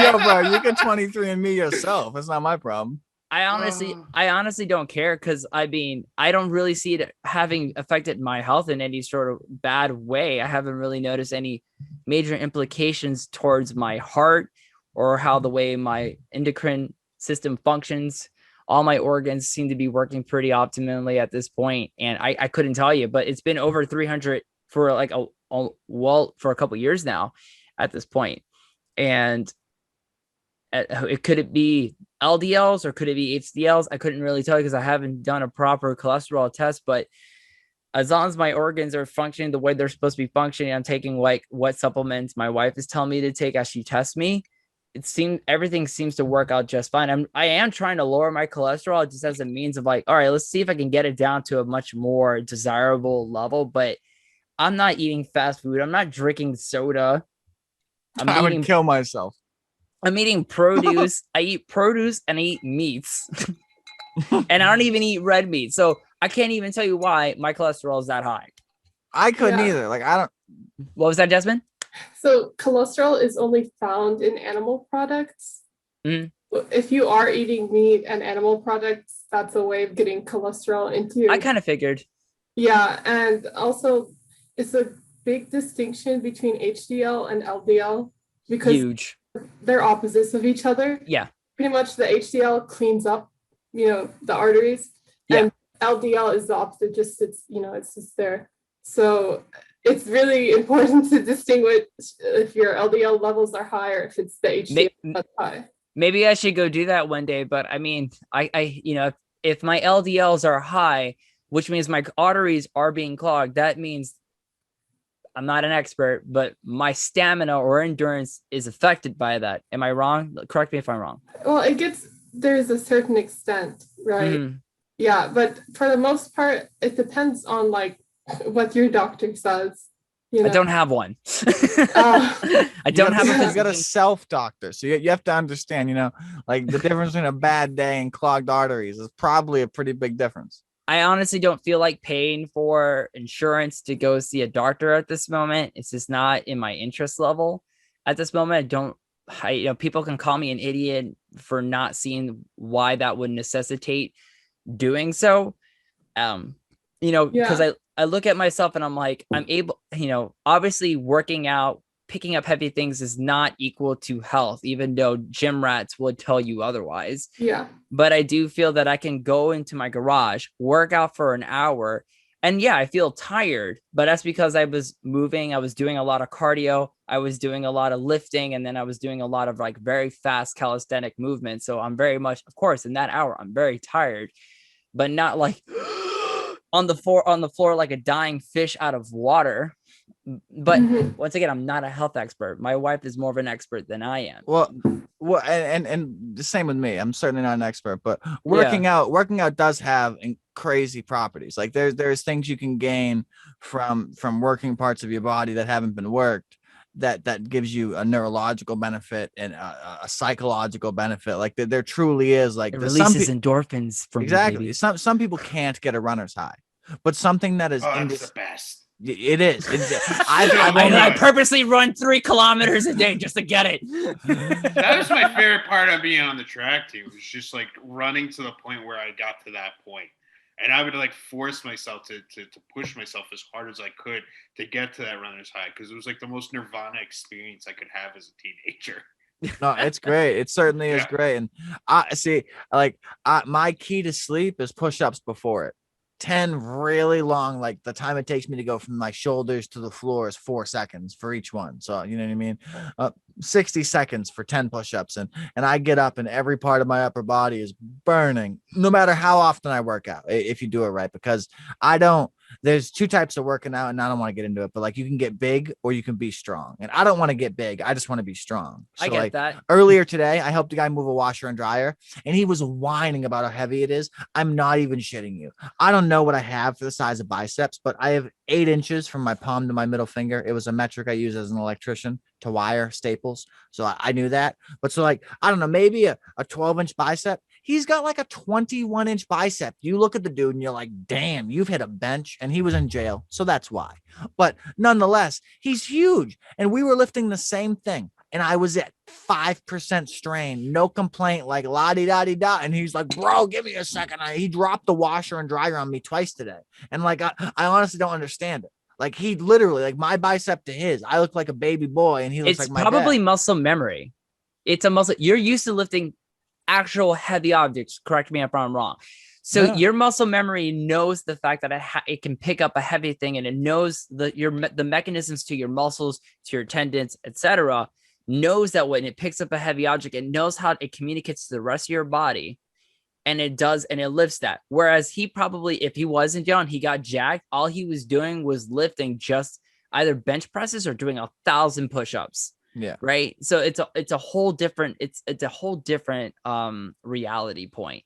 Speaker 1: Yo, bro, you can 23 and me yourself. It's not my problem.
Speaker 2: I honestly don't care, because I mean, I don't really see it having affected my health in any sort of bad way. I haven't really noticed any major implications towards my heart or how the way my endocrine system functions. All my organs seem to be working pretty optimally at this point, and I couldn't tell you, but it's been over 300 for like for a couple years now at this point. And could it be LDLs or could it be HDLs? I couldn't really tell you because I haven't done a proper cholesterol test, but as long as my organs are functioning the way they're supposed to be functioning, I'm taking like what supplements my wife is telling me to take as she tests me. Everything seems to work out just fine. I am trying to lower my cholesterol just as a means of like, all right, let's see if I can get it down to a much more desirable level. But I'm not eating fast food. I'm not drinking soda.
Speaker 1: I would kill myself.
Speaker 2: I'm eating produce. I eat produce and I eat meats. And I don't even eat red meat. So I can't even tell you why my cholesterol is that high.
Speaker 1: I couldn't either. Like, I don't.
Speaker 2: What was that, Jasmine?
Speaker 4: So cholesterol is only found in animal products.
Speaker 2: Mm.
Speaker 4: If you are eating meat and animal products, that's a way of getting cholesterol into your...
Speaker 2: I kind of figured.
Speaker 4: Yeah, and also it's a big distinction between HDL and LDL because
Speaker 2: Huge.
Speaker 4: They're opposites of each other.
Speaker 2: Yeah.
Speaker 4: Pretty much the HDL cleans up, you know, the arteries.
Speaker 2: Yeah.
Speaker 4: And LDL is the opposite, just it's, you know, it's just there. So it's really important to distinguish if your LDL levels are high or if it's the HDL that's high.
Speaker 2: Maybe I should go do that one day. But I mean, I you know, if my LDLs are high, which means my arteries are being clogged, that means I'm not an expert, but my stamina or endurance is affected by that. Am I wrong? Correct me if I'm wrong.
Speaker 4: Well, there's a certain extent, right? Mm-hmm. Yeah, but for the most part, it depends on like what your doctor says. You know?
Speaker 2: I don't have one. I don't have
Speaker 1: a. You got a self doctor, so you have to understand. You know, like the difference between a bad day and clogged arteries is probably a pretty big difference.
Speaker 2: I honestly don't feel like paying for insurance to go see a doctor at this moment. It's just not in my interest level at this moment. You know, people can call me an idiot for not seeing why that would necessitate doing so. You know, because I look at myself and I'm like, I'm able, you know, obviously working out, picking up heavy things is not equal to health, even though gym rats would tell you otherwise.
Speaker 4: Yeah.
Speaker 2: But I do feel that I can go into my garage, work out for an hour. And yeah, I feel tired, but that's because I was moving. I was doing a lot of cardio. I was doing a lot of lifting. And then I was doing a lot of like very fast calisthenic movement. So I'm very much, of course, in that hour, I'm very tired, but not like on the floor like a dying fish out of water. But once again, I'm not a health expert. My wife is more of an expert than I am.
Speaker 1: Well, and the same with me. I'm certainly not an expert, but working out does have crazy properties. Like there's things you can gain from working parts of your body that haven't been worked that gives you a neurological benefit and a psychological benefit. Like there truly is like
Speaker 2: it releases endorphins from
Speaker 1: exactly. Some people can't get a runner's high, but something that is
Speaker 3: that's the best.
Speaker 1: It is.
Speaker 2: I purposely run 3 kilometers a day just to get it.
Speaker 3: That was my favorite part of being on the track team. It was just like running to the point where I got to that point. And I would like force myself to push myself as hard as I could to get to that runner's high, because it was like the most nirvana experience I could have as a teenager.
Speaker 1: No, it's great. It certainly is great. And I see, like, my key to sleep is push-ups before it. 10 really long, like the time it takes me to go from my shoulders to the floor is 4 seconds for each one. So you know what I mean? 60 seconds for 10 push-ups, and I get up and every part of my upper body is burning, no matter how often I work out, if you do it right. Because there's 2 types of working out, and I don't want to get into it, but like you can get big or you can be strong, and I don't want to get big. I just want to be strong. So
Speaker 2: I get
Speaker 1: like,
Speaker 2: that.
Speaker 1: Earlier today, I helped a guy move a washer and dryer, and he was whining about how heavy it is. I'm not even shitting you. I don't know what I have for the size of biceps, but I have 8 inches from my palm to my middle finger. It was a metric I use as an electrician to wire staples. So I knew that. But so like, I don't know, maybe a 12-inch bicep. He's got like a 21-inch bicep. You look at the dude and you're like, damn, you've hit a bench. And he was in jail. So that's why. But nonetheless, he's huge. And we were lifting the same thing. And I was at 5% strain, no complaint, like la-di-da-di-da. And he's like, bro, give me a second. He dropped the washer and dryer on me twice today. And like, I honestly don't understand it. Like he literally, like my bicep to his, I look like a baby boy and he looks like my
Speaker 2: probably
Speaker 1: dad.
Speaker 2: muscle memory. It's a muscle. You're used to lifting actual heavy objects. Correct me if I'm wrong. So your muscle memory knows the fact that it can pick up a heavy thing, and it knows the mechanisms to your muscles, to your tendons, etc. Knows that when it picks up a heavy object, it knows how it communicates to the rest of your body. And it does, and it lifts that. Whereas he probably, if he wasn't young, he got jacked, all he was doing was lifting just either bench presses or doing 1,000 push-ups.
Speaker 1: Yeah.
Speaker 2: Right. So it's a whole different, it's a whole different reality point,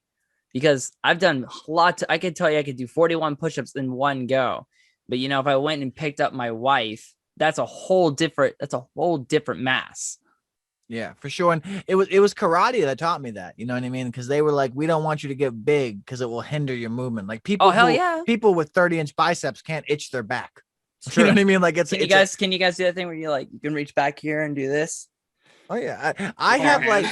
Speaker 2: because I've done a lot. I could tell you I could do 41 push-ups in one go. But you know, if I went and picked up my wife, that's a whole different mass.
Speaker 1: Yeah, for sure. And it was karate that taught me that, you know what I mean? Because they were like, we don't want you to get big because it will hinder your movement. Like people, people with 30-inch biceps can't itch their back. You know what I mean? Like can you guys
Speaker 2: do that thing where you like you can reach back here and do this?
Speaker 1: Oh yeah, I have like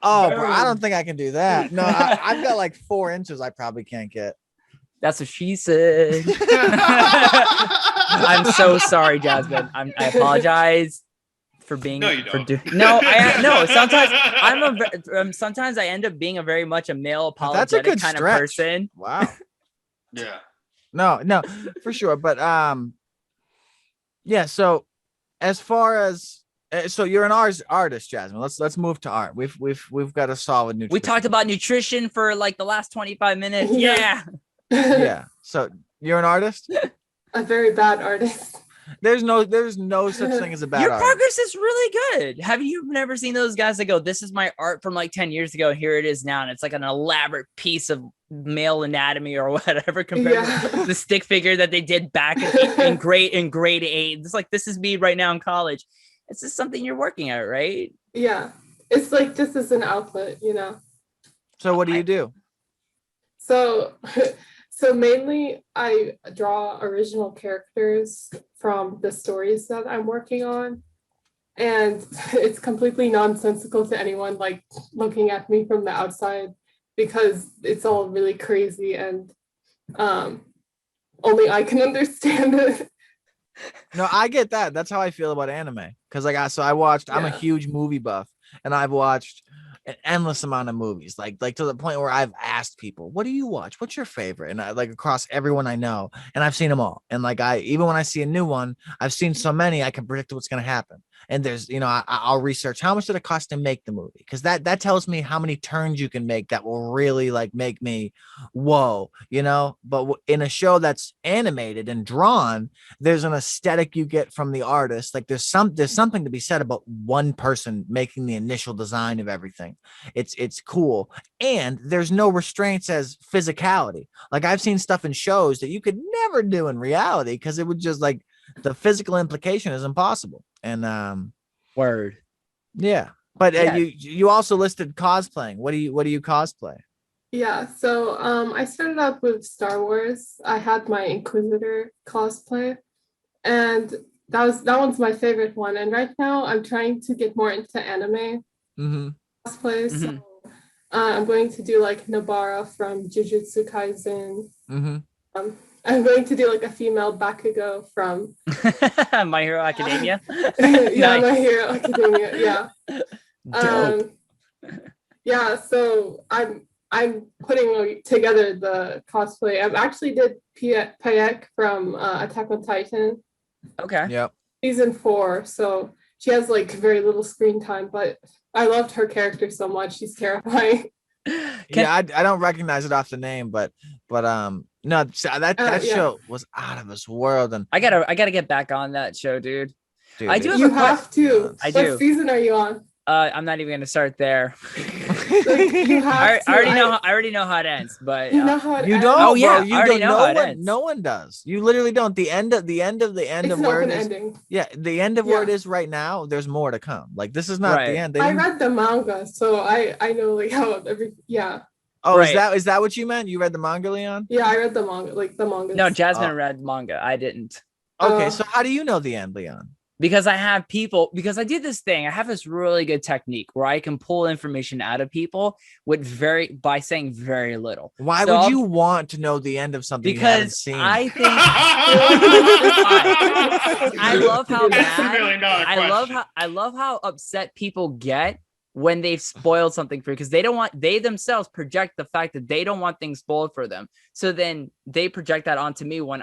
Speaker 1: oh, bro, I don't think I can do that. No, I've got like 4 inches. I probably can't get.
Speaker 2: That's what she said. I'm so sorry, Jasmine. I apologize for being sometimes I end up being a very much a male apologetic kind of person.
Speaker 1: Wow.
Speaker 3: Yeah.
Speaker 1: No, for sure. But yeah. So as far as so you're an artist, Jasmine. Let's move to art. We've got a solid nutrition.
Speaker 2: We talked about nutrition for like the last 25 minutes. Yeah.
Speaker 1: Yeah. So you're an artist?
Speaker 4: A very bad artist.
Speaker 1: There's no such thing as a bad
Speaker 2: Your progress is really good. Have you never seen those guys that go, this is my art from like 10 years ago, here it is now, and it's like an elaborate piece of male anatomy or whatever compared to the stick figure that they did back in grade 8. It's like, this is me right now in college. It's just something you're working at, right?
Speaker 4: Yeah, it's like just as an outlet, you know.
Speaker 1: So what do you do?
Speaker 4: So mainly I draw original characters from the stories that I'm working on. And it's completely nonsensical to anyone like looking at me from the outside, because it's all really crazy and only I can understand it.
Speaker 1: No, I get that. That's how I feel about anime. Because I'm a huge movie buff, and I've watched an endless amount of movies, like to the point where I've asked people, what do you watch? What's your favorite? And I like across everyone I know, and I've seen them all. And like even when I see a new one, I've seen so many, I can predict what's going to happen. And there's, you know, I'll research how much did it cost to make the movie, because that tells me how many turns you can make that will really like make me whoa, you know. But in a show that's animated and drawn, there's an aesthetic you get from the artist. Like there's something to be said about one person making the initial design of everything. It's cool, and there's no restraints as physicality. Like I've seen stuff in shows that you could never do in reality, because it would just like the physical implication is impossible. And
Speaker 2: word.
Speaker 1: Yeah. But you also listed cosplaying. What do you cosplay?
Speaker 4: Yeah, so I started out with Star Wars. I had my Inquisitor cosplay, and that one's my favorite one. And right now I'm trying to get more into anime
Speaker 1: Mm-hmm.
Speaker 4: cosplay. So
Speaker 2: Mhm.
Speaker 4: I'm going to do like Nobara from Jujutsu Kaisen.
Speaker 1: Mm-hmm.
Speaker 4: Um, I'm going to do like a female Bakugo from
Speaker 2: My Hero Academia.
Speaker 4: yeah, My
Speaker 2: Nice.
Speaker 4: Hero Academia. Yeah.
Speaker 2: Dope.
Speaker 4: Yeah, so I'm putting together the cosplay. I've actually did Payek from Attack on Titan
Speaker 2: Okay.
Speaker 1: Yep.
Speaker 4: season 4, so she has like very little screen time, but I loved her character so much. She's terrifying.
Speaker 1: Yeah, I don't recognize it off the name, but no, that
Speaker 4: Yeah.
Speaker 1: show was out of this world, and
Speaker 2: I gotta get back on that show, dude.
Speaker 1: dude,
Speaker 2: I do
Speaker 1: it's
Speaker 2: have
Speaker 4: You
Speaker 2: a
Speaker 4: have to.
Speaker 2: I
Speaker 4: What
Speaker 2: do.
Speaker 4: season are you on?
Speaker 2: I'm not even gonna start there.
Speaker 4: Like, you have
Speaker 2: I already
Speaker 4: to.
Speaker 2: know. I already know how it ends, but
Speaker 4: You know how it
Speaker 1: You
Speaker 4: ends?
Speaker 1: don't,
Speaker 2: Oh, yeah,
Speaker 1: bro. You
Speaker 2: I already
Speaker 1: don't.
Speaker 2: know
Speaker 1: No
Speaker 2: how it
Speaker 1: one,
Speaker 2: ends.
Speaker 1: no one does. You literally don't. The end of
Speaker 4: It's an
Speaker 1: where
Speaker 4: open
Speaker 1: it is.
Speaker 4: ending.
Speaker 1: Yeah, the end of where it
Speaker 4: Yeah.
Speaker 1: is right now. There's more to come. Like this is not the
Speaker 2: Right.
Speaker 1: end. They
Speaker 4: I
Speaker 1: didn't-
Speaker 4: read the manga, so I know like how yeah.
Speaker 1: Oh,
Speaker 2: Right.
Speaker 1: is that what you meant? You read the manga, Leon?
Speaker 4: Yeah, I read the manga, like the manga.
Speaker 2: No, Jasmine
Speaker 1: Oh.
Speaker 2: read manga. I didn't.
Speaker 1: Okay,
Speaker 4: Uh,
Speaker 1: so how do you know the end, Leon?
Speaker 2: Because I have people, because I do this thing. I have this really good technique where I can pull information out of people by saying very little.
Speaker 1: Why
Speaker 2: So
Speaker 1: would
Speaker 2: I'll-
Speaker 1: you want to know the end of something you haven't
Speaker 2: Because
Speaker 1: seen?
Speaker 2: I think I love how
Speaker 3: That's
Speaker 2: mad.
Speaker 3: $1 million question.
Speaker 2: I love how upset people get when they've spoiled something for you, because they themselves project the fact that they don't want things spoiled for them. So then they project that onto me when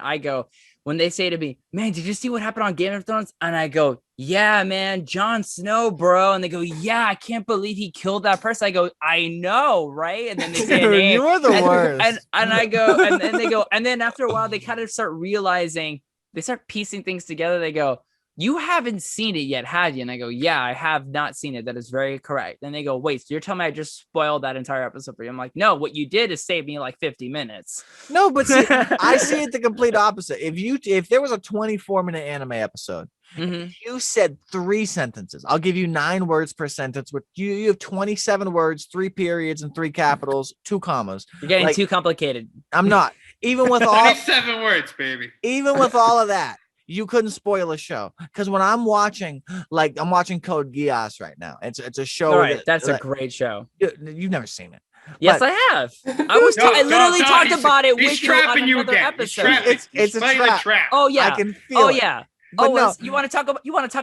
Speaker 2: they say to me, "Man, did you see what happened on Game of Thrones?" And I go, "Yeah, man, Jon Snow, bro." And they go, "Yeah, I can't believe he killed that person." I go, "I know, right?" And then they say a
Speaker 1: Dude,
Speaker 2: name.
Speaker 1: you are the
Speaker 2: and,
Speaker 1: worst.
Speaker 2: and I go, and they go, and then after a while, they kind of start realizing, they start piecing things together. They go, "You haven't seen it yet, have you?" And I go, "Yeah, I have not seen it. That is very correct." And they go, "Wait, so you're telling me I just spoiled that entire episode for you?" I'm like, "No, what you did is save me like 50 minutes.
Speaker 1: No, but see, I see it the complete opposite. If there was a 24-minute anime episode,
Speaker 2: Mhm.
Speaker 1: you said 3 sentences. I'll give you 9 words per sentence. With you have 27 words, 3 periods, and 3 capitals, 2 commas.
Speaker 2: You're getting
Speaker 1: Like,
Speaker 2: too complicated."
Speaker 1: I'm not. Even with all
Speaker 3: 27 words, baby.
Speaker 1: even with all of that, you couldn't spoil a show. Because when I'm watching Code Geass right now. It's a show.
Speaker 2: All right,
Speaker 1: that-
Speaker 2: that's a
Speaker 1: that-
Speaker 2: great show.
Speaker 1: You've never seen it.
Speaker 2: Yes,
Speaker 1: But-
Speaker 2: I have. I literally talked
Speaker 3: he's-
Speaker 2: about it
Speaker 3: he's
Speaker 2: with you on
Speaker 3: trapping you
Speaker 2: another
Speaker 3: again. He's
Speaker 2: episode.
Speaker 3: trapping.
Speaker 1: It's
Speaker 3: He's
Speaker 1: a
Speaker 3: playing the
Speaker 1: trap.
Speaker 3: trap.
Speaker 2: Oh
Speaker 1: I
Speaker 2: yeah.
Speaker 1: can feel
Speaker 2: Oh
Speaker 1: it.
Speaker 2: yeah.
Speaker 1: But
Speaker 2: Oh,
Speaker 1: no,
Speaker 2: you want to talk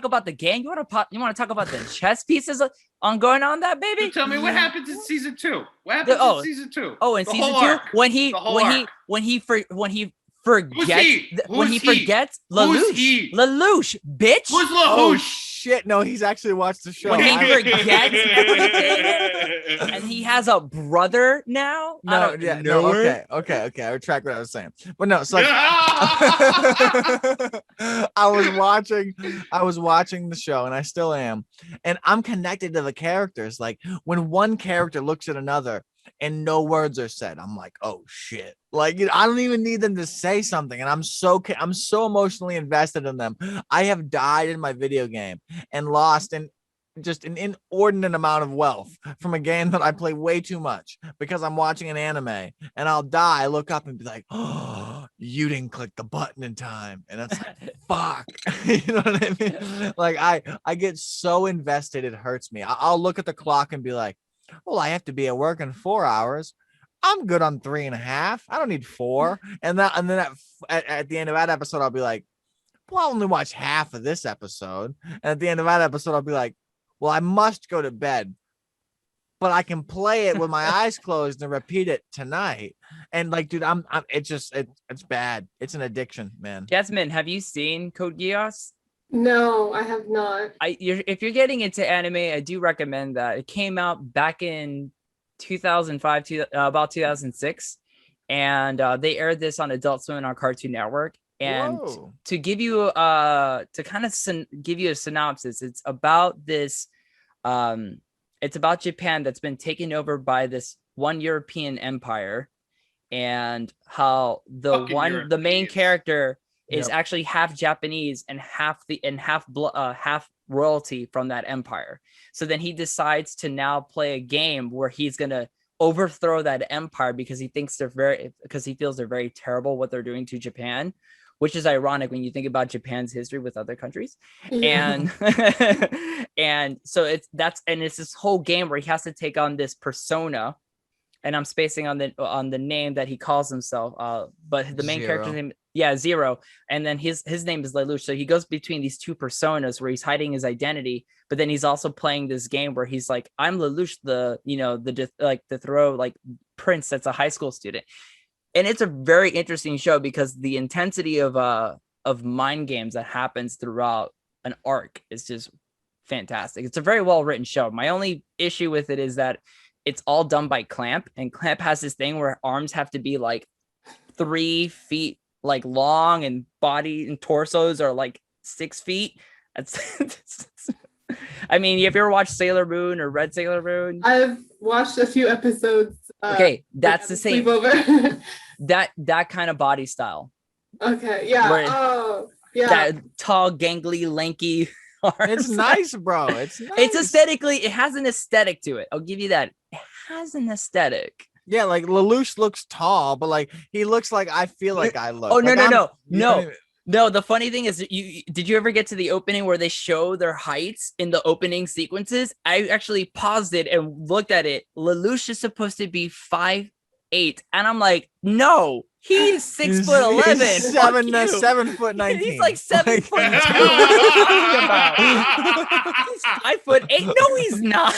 Speaker 2: about the gang? You want to talk about the chess pieces on going on that, baby?
Speaker 3: You tell me what happens in season 2. What happens
Speaker 2: Oh.
Speaker 3: in season 2?
Speaker 2: Oh, in
Speaker 3: The
Speaker 2: season
Speaker 3: whole
Speaker 2: 2,
Speaker 3: arc.
Speaker 2: when he
Speaker 3: The whole arc.
Speaker 2: forgets
Speaker 3: he?
Speaker 2: when he
Speaker 3: Who's he?
Speaker 2: forgets
Speaker 3: Who's he?
Speaker 2: Lelouch, bitch.
Speaker 3: Who's
Speaker 1: oh
Speaker 3: LaHoosh?
Speaker 1: shit, no, he's actually watched the show.
Speaker 2: When he
Speaker 1: I-
Speaker 2: forgets everything, and he has a brother now. I
Speaker 1: no,
Speaker 2: don't
Speaker 1: yeah,
Speaker 2: know
Speaker 1: no,
Speaker 2: it.
Speaker 1: okay. I retract what I was saying. But no, it's like I was watching the show, and I still am, and I'm connected to the characters. Like when one character looks at another and no words are said, I'm like, oh shit. Like, I don't even need them to say something, and I'm so emotionally invested in them. I have died in my video game and lost in just an inordinate amount of wealth from a game that I play way too much because I'm watching an anime, and I'll die, look up and be like, oh, you didn't click the button in time. And that's like, fuck. You know what I mean? Like I get so invested, it hurts me. I'll look at the clock and be like, well, I have to be at work in 4 hours. I'm good on 3.5. I don't need 4. And then at the end of that episode, I'll be like, well, I'll only watch half of this episode. And at the end of that episode, I'll be like, well, I must go to bed, but I can play it with my eyes closed and repeat it tonight. And like, dude, it's bad. It's an addiction, man.
Speaker 2: Jasmine, have you seen Code Geass?
Speaker 4: No, I have not.
Speaker 2: If you're getting into anime, I do recommend that. It came out back in 2005 about 2006, and they aired this on Adult Swim on Cartoon Network. And
Speaker 1: Whoa.
Speaker 2: to give you to kind of give you a synopsis, it's about this it's about Japan that's been taken over by this one European empire, and how the main
Speaker 3: Europeans.
Speaker 2: character is
Speaker 1: Yep.
Speaker 2: actually half Japanese and half royalty from that empire. So then he decides to now play a game where he's gonna overthrow that empire because he feels they're very terrible what they're doing to Japan, which is ironic when you think about Japan's history with other countries.
Speaker 4: Yeah.
Speaker 2: And so it's this whole game where he has to take on this persona, and I'm spacing on the name that he calls himself, but the main character's name, Zero, and then his name is Lelouch. So he goes between these two personas where he's hiding his identity, but then he's also playing this game where he's like, I'm Lelouch, the throw like prince that's a high school student. And it's a very interesting show because the intensity of mind games that happens throughout an arc is just fantastic. It's a very well written show. My only issue with it is that it's all done by Clamp, and Clamp has this thing where arms have to be like 3 feet like long, and body and torsos are like 6 feet. I mean, if you ever watched Sailor Moon or Red Sailor Moon,
Speaker 4: I've watched a few episodes.
Speaker 2: Okay, that's the same.
Speaker 4: Sleepover.
Speaker 2: that kind of body style.
Speaker 4: Okay, yeah.
Speaker 2: Where that tall, gangly, lanky arms.
Speaker 1: It's nice, bro. It's nice.
Speaker 2: It's aesthetically, it has an aesthetic to it. I'll give you that. It has an aesthetic.
Speaker 1: Yeah, like Lelouch looks tall, but like he looks like I feel like I look.
Speaker 2: Oh,
Speaker 1: like,
Speaker 2: no. The funny thing is, did you ever get to the opening where they show their heights in the opening sequences? I actually paused it and looked at it. Lelouch is supposed to be 5'8", and I'm like, no, he's 6'11".
Speaker 1: He's 7'19".
Speaker 2: He's like 7'2". What are you talking about? He's 5'8". No, he's not.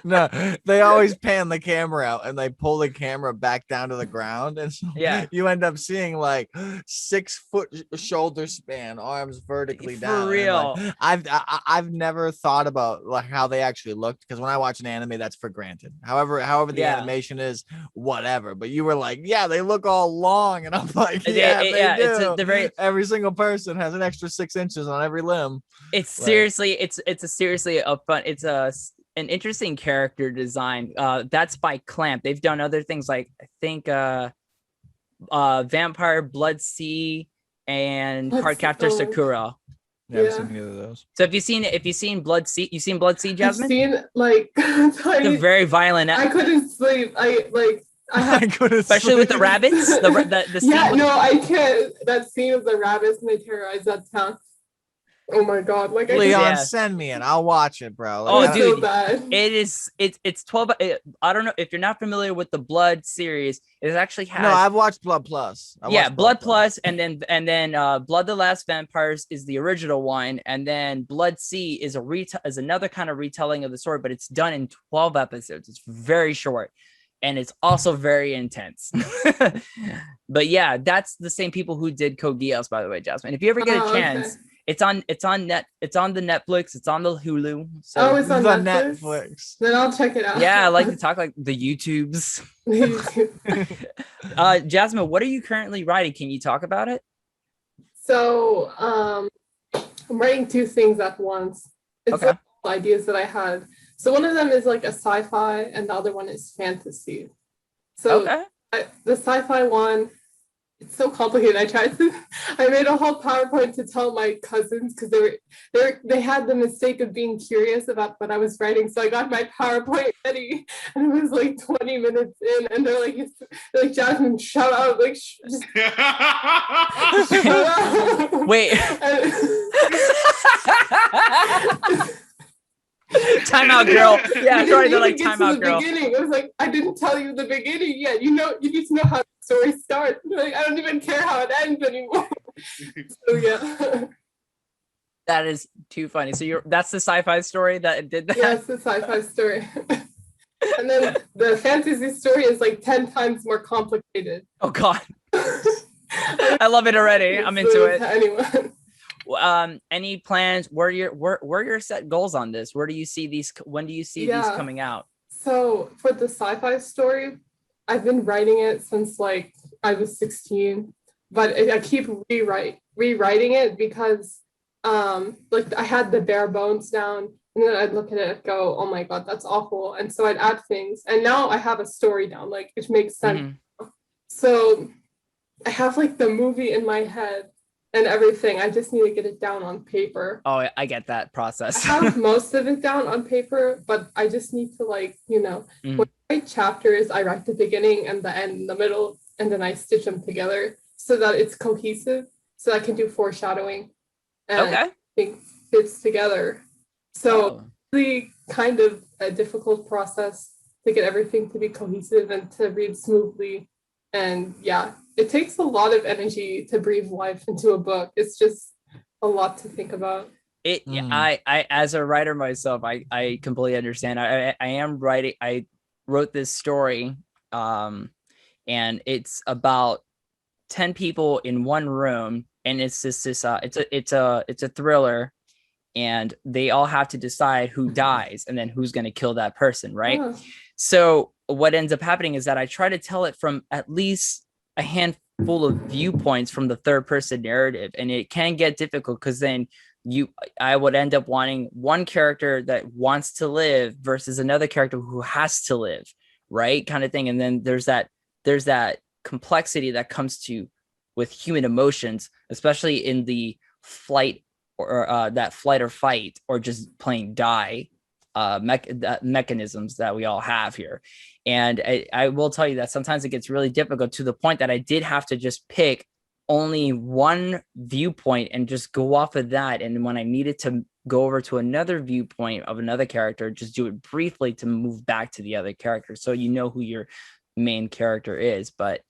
Speaker 1: No, they always pan the camera out and they pull the camera back down to the ground, and so you end up seeing like 6 foot shoulder span, arms vertically down.
Speaker 2: For real.
Speaker 1: Like, I've never thought about like how they actually looked, because when I watch an anime, that's for granted. However the animation is, whatever. But you were like, yeah, they look all long, and I'm like, yeah, they do. Every single person has an extra 6 inches on every limb.
Speaker 2: It's seriously, it's an interesting character design. That's by Clamp. They've done other things like, I think Vampire Blood Sea and Cardcaptor Sakura.
Speaker 1: Never seen any of those.
Speaker 2: So if you've seen Blood Sea, you've seen Blood Sea, Jasmine?
Speaker 4: I've seen like
Speaker 2: the very violent.
Speaker 4: I couldn't sleep. I couldn't
Speaker 2: especially
Speaker 4: sleep.
Speaker 2: with the rabbits. The scene
Speaker 4: I can't. That scene of the rabbits and they terrorize that town. Oh my god! Like,
Speaker 1: Leon, send me it. I'll watch it, bro.
Speaker 2: Like, dude,
Speaker 4: so bad.
Speaker 2: It's 12. I don't know if you're not familiar with the Blood series. It actually has.
Speaker 1: No, I've watched Blood Plus.
Speaker 2: Blood Plus, and then Blood the Last Vampires is the original one, and then Blood Sea is is another kind of retelling of the story, but it's done in 12 episodes. It's very short, and it's also very intense. But yeah, that's the same people who did Code Geass, by the way, Jasmine. If you ever get a chance. Okay. It's on the Netflix. It's on the Hulu. So
Speaker 4: it's on Netflix. Then I'll check it out.
Speaker 2: Yeah, I like to talk like the YouTubes. Jasmine, what are you currently writing? Can you talk about it?
Speaker 4: So I'm writing 2 things at once. It's like ideas that I had. So one of them is like a sci-fi, and the other one is fantasy. So the sci-fi one, it's so complicated. I made a whole PowerPoint to tell my cousins because they had the mistake of being curious about what I was writing. So I got my PowerPoint ready, and it was like 20 minutes in, and they're like, Jasmine, shut up! Like, just shut up.
Speaker 2: Wait. Time out, girl. Yeah, sorry, they're like time out, girl.
Speaker 4: Beginning. It was like, I didn't tell you the beginning yet. You need to know how the story starts. Like, I don't even care how it ends anymore. So yeah.
Speaker 2: That is too funny. So that's the sci-fi story that did that?
Speaker 4: Yeah, it's the sci-fi story. And then the fantasy story is like 10 times more complicated.
Speaker 2: Oh God. I love it already. I'm into it.
Speaker 4: Anyone.
Speaker 2: Any plans? Where are your set goals on this? Where do you see these? When do you see these coming out?
Speaker 4: So for the sci-fi story, I've been writing it since like I was 16, but I keep rewriting it because like I had the bare bones down, and then I'd look at it and go, oh my god, that's awful, and so I'd add things, and now I have a story down, like it makes sense. Mm-hmm. So I have like the movie in my head. and everything. I just need to get it down on paper.
Speaker 2: Oh, I get that
Speaker 4: I
Speaker 2: process.
Speaker 4: have most of it down on paper, but I just need to like, when I write chapters, I write the beginning and the end, the middle, and then I stitch them together so that it's cohesive, so I can do foreshadowing and
Speaker 2: Okay.
Speaker 4: things fits together. So
Speaker 2: Oh.
Speaker 4: really kind of a difficult process to get everything to be cohesive and to read smoothly. And yeah, it takes a lot of energy to breathe life into a book. It's just a lot to think about.
Speaker 2: I as a writer myself, I completely understand. I am writing. I wrote this story, and it's about 10 people in one room, and it's it's a thriller, and they all have to decide who dies and then who's going to kill that person, right?
Speaker 4: Oh.
Speaker 2: So what ends up happening is that I try to tell it from at least a handful of viewpoints from the third person narrative, and it can get difficult because then I would end up wanting one character that wants to live versus another character who has to live, right? Kind of thing. And then there's that complexity that comes to with human emotions, especially in the flight or that flight or fight or just plain die mechanisms that we all have here. And I will tell you that sometimes it gets really difficult to the point that I did have to just pick only one viewpoint and just go off of that. And when I needed to go over to another viewpoint of another character, just do it briefly to move back to the other character, so you know who your main character is. But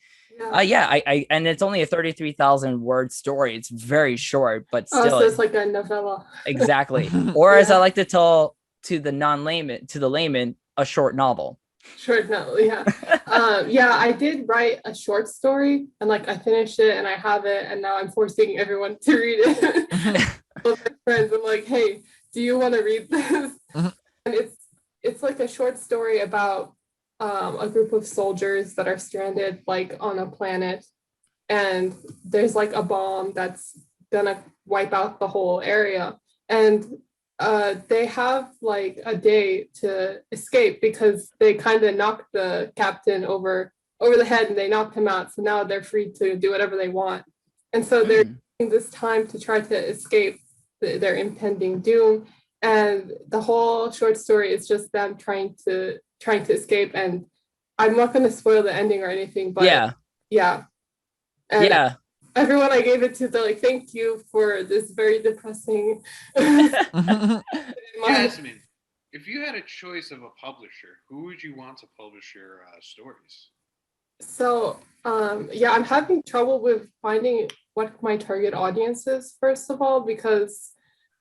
Speaker 2: I and it's only a 33,000 word story. It's very short, but still,
Speaker 4: so it's like a novella.
Speaker 2: Exactly. Or as I like to tell to the layman, a short novel.
Speaker 4: Short novel, yeah. I did write a short story, and like I finished it and I have it, and now I'm forcing everyone to read it. All my friends, I'm like, hey, do you want to read this? And it's like a short story about a group of soldiers that are stranded like on a planet, and there's like a bomb that's gonna wipe out the whole area, and they have like a day to escape because they kind of knocked the captain over the head and they knocked him out, so now they're free to do whatever they want, and so they're using this time to try to escape their impending doom. And the whole short story is just them trying to escape, and I'm not going to spoil the ending or anything, but yeah. And everyone I gave it to, they're like, thank you for this very depressing.
Speaker 3: Jasmine, if you had a choice of a publisher, who would you want to publish your stories?
Speaker 4: So I'm having trouble with finding what my target audience is, first of all, because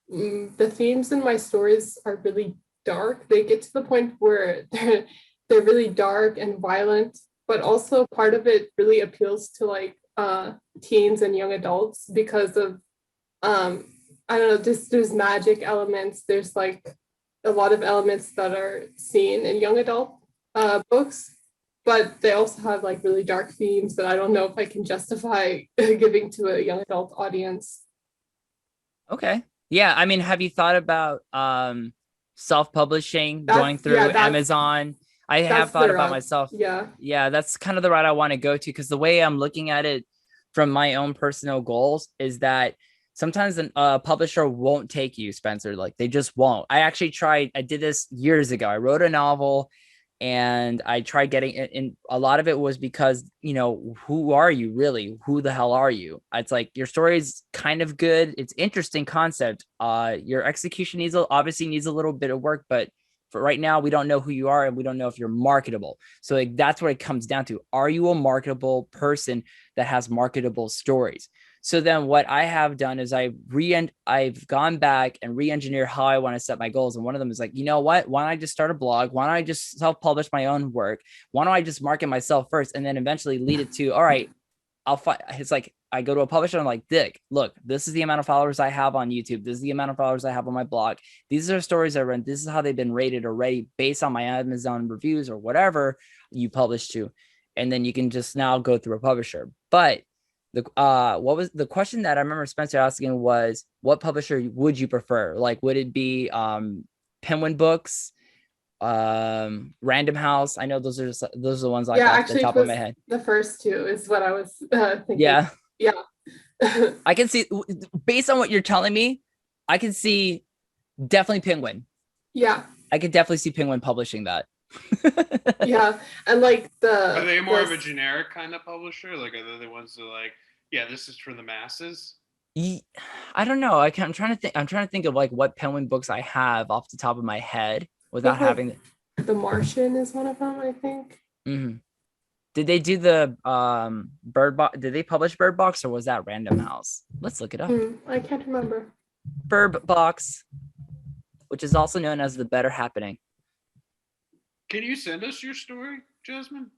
Speaker 4: the themes in my stories are really dark. They get to the point where they're really dark and violent, but also part of it really appeals to like teens and young adults because of I don't know, there's magic elements. There's like a lot of elements that are seen in young adult books, but they also have like really dark themes that I don't know if I can justify giving to a young adult audience.
Speaker 2: Okay. Yeah, I mean, have you thought about self-publishing, going through Amazon? I have thought about myself. Yeah, that's kind of the route I want to go to, because the way I'm looking at it from my own personal goals is that sometimes a publisher won't take you, Spencer. Like, they just won't. I did this years ago. I wrote a novel and I tried getting it, and a lot of it was because, who are you really? Who the hell are you? It's like, your story is kind of good. It's interesting concept. Your execution obviously needs a little bit of work, but for right now, we don't know who you are, and we don't know if you're marketable. So like, that's what it comes down to. Are you a marketable person that has marketable stories? So then what I have done is I've gone back and re-engineered how I want to set my goals. And one of them is like, you know what? Why don't I just start a blog? Why don't I just self-publish my own work? Why don't I just market myself first and then eventually lead it to, all right, it's like, I go to a publisher and I'm like, Dick, look, this is the amount of followers I have on YouTube. This is the amount of followers I have on my blog. These are stories I run. This is how they've been rated already based on my Amazon reviews or whatever you publish to. And then you can just now go through a publisher. But what was the question that I remember Spencer asking was, what publisher would you prefer? Like, would it be Penguin Books, Random House? I know those are the ones like off the top of my head.
Speaker 4: The first two is what I was thinking.
Speaker 2: Yeah. I can see, based on what you're telling me, I can see definitely Penguin.
Speaker 4: Yeah.
Speaker 2: I could definitely see Penguin publishing that.
Speaker 4: Yeah. And like
Speaker 3: Are they more of a generic kind of publisher? Like, are they the ones that like, yeah, this is for the masses?
Speaker 2: I don't know. I'm trying to think of like what Penguin books I have off the top of my head without having.
Speaker 4: The Martian is one of them, I think.
Speaker 2: Mm-hmm. Did they do the Bird Box? Did they publish Bird Box, or was that Random House? Let's look it up.
Speaker 4: I can't remember.
Speaker 2: Bird Box, which is also known as The Better Happening.
Speaker 3: Can you send us your story, Jasmine?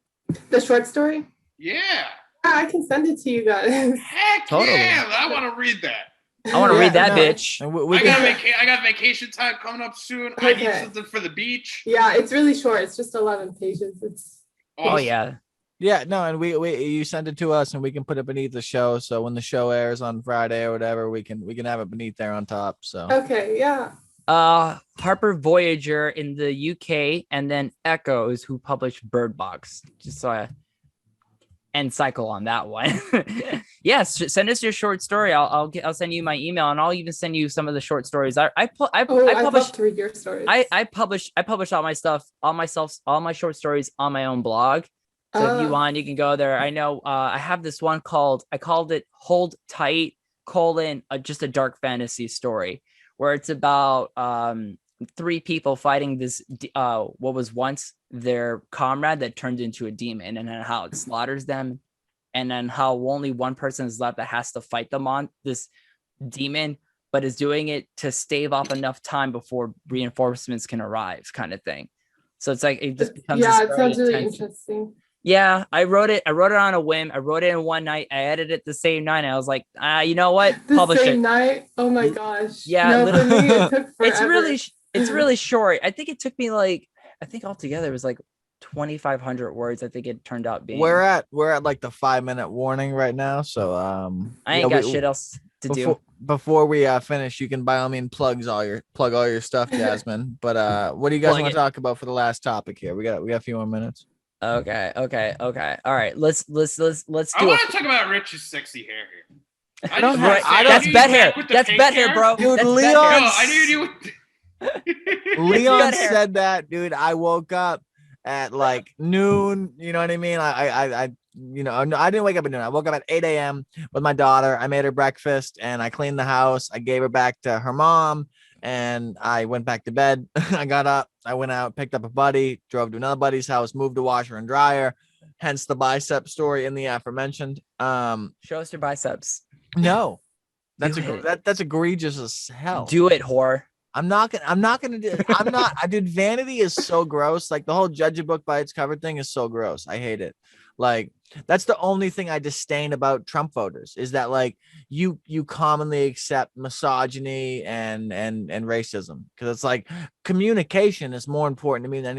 Speaker 4: The short story?
Speaker 3: Yeah.
Speaker 4: I can send it to you guys.
Speaker 3: Heck
Speaker 2: Totally.
Speaker 3: yeah! I want to read that.
Speaker 2: I want to read that, bitch.
Speaker 3: I got vacation time coming up soon.
Speaker 4: Okay.
Speaker 3: I need something for the beach.
Speaker 4: Yeah, it's really short. It's just 11 pages. It's
Speaker 2: Oh yeah.
Speaker 1: Yeah, no, and we you send it to us and we can put it beneath the show. So when the show airs on Friday or whatever, we can have it beneath there on top. So
Speaker 4: okay, yeah.
Speaker 2: Harper Voyager in the UK, and then Echoes, who published Bird Box. Just so I end cycle on that one. Yes, send us your short story. I'll send you my email, and I'll even send you some of the short stories. I
Speaker 4: I'd
Speaker 2: published
Speaker 4: love to read your stories.
Speaker 2: I published all my stuff, all my short stories on my own blog. So if you want, you can go there. I know I have this one I called it Hold Tight, just a dark fantasy story, where it's about 3 people fighting this what was once their comrade that turned into a demon, and then how it slaughters them, and then how only one person is left that has to fight them on this demon, but is doing it to stave off enough time before reinforcements can arrive, kind of thing. So it's like it just becomes
Speaker 4: it sounds really interesting.
Speaker 2: Yeah, I wrote it on a whim. I wrote it in one night. I edited it the same night. I was like, you know what? Publish it.
Speaker 4: Night? Oh my gosh.
Speaker 2: Yeah,
Speaker 4: no, for me, it took forever.
Speaker 2: It's really short. I think it took me altogether it was like 2,500 words. I think it turned out being.
Speaker 1: We're at like the 5-minute warning right now. So
Speaker 2: I ain't got shit else to do.
Speaker 1: Before we finish, you can by all means plug all your stuff, Jasmine. But what do you guys want to talk about for the last topic here? We got a few more minutes.
Speaker 2: Okay. All right. Let's do
Speaker 3: I want to talk about Rich's sexy hair here.
Speaker 2: That's bed hair. That's bed hair, bro.
Speaker 1: Dude,
Speaker 2: that's
Speaker 1: Leon.
Speaker 3: No, I knew you.
Speaker 1: Leon said that, dude. I woke up at like noon. You know what I mean? I didn't wake up at noon. I woke up at 8 a.m. with my daughter. I made her breakfast and I cleaned the house. I gave her back to her mom. And I went back to bed. I got up, I went out, picked up a buddy, drove to another buddy's house, moved a washer and dryer, hence the bicep story in the aforementioned.
Speaker 2: Show us your biceps.
Speaker 1: No, that's egregious as hell.
Speaker 2: Do it, whore.
Speaker 1: I'm not gonna do. Dude, vanity is so gross. Like the whole judge a book by its cover thing is so gross. I hate it. Like that's the only thing I disdain about Trump voters is that like you commonly accept misogyny and racism, because it's like communication is more important to me than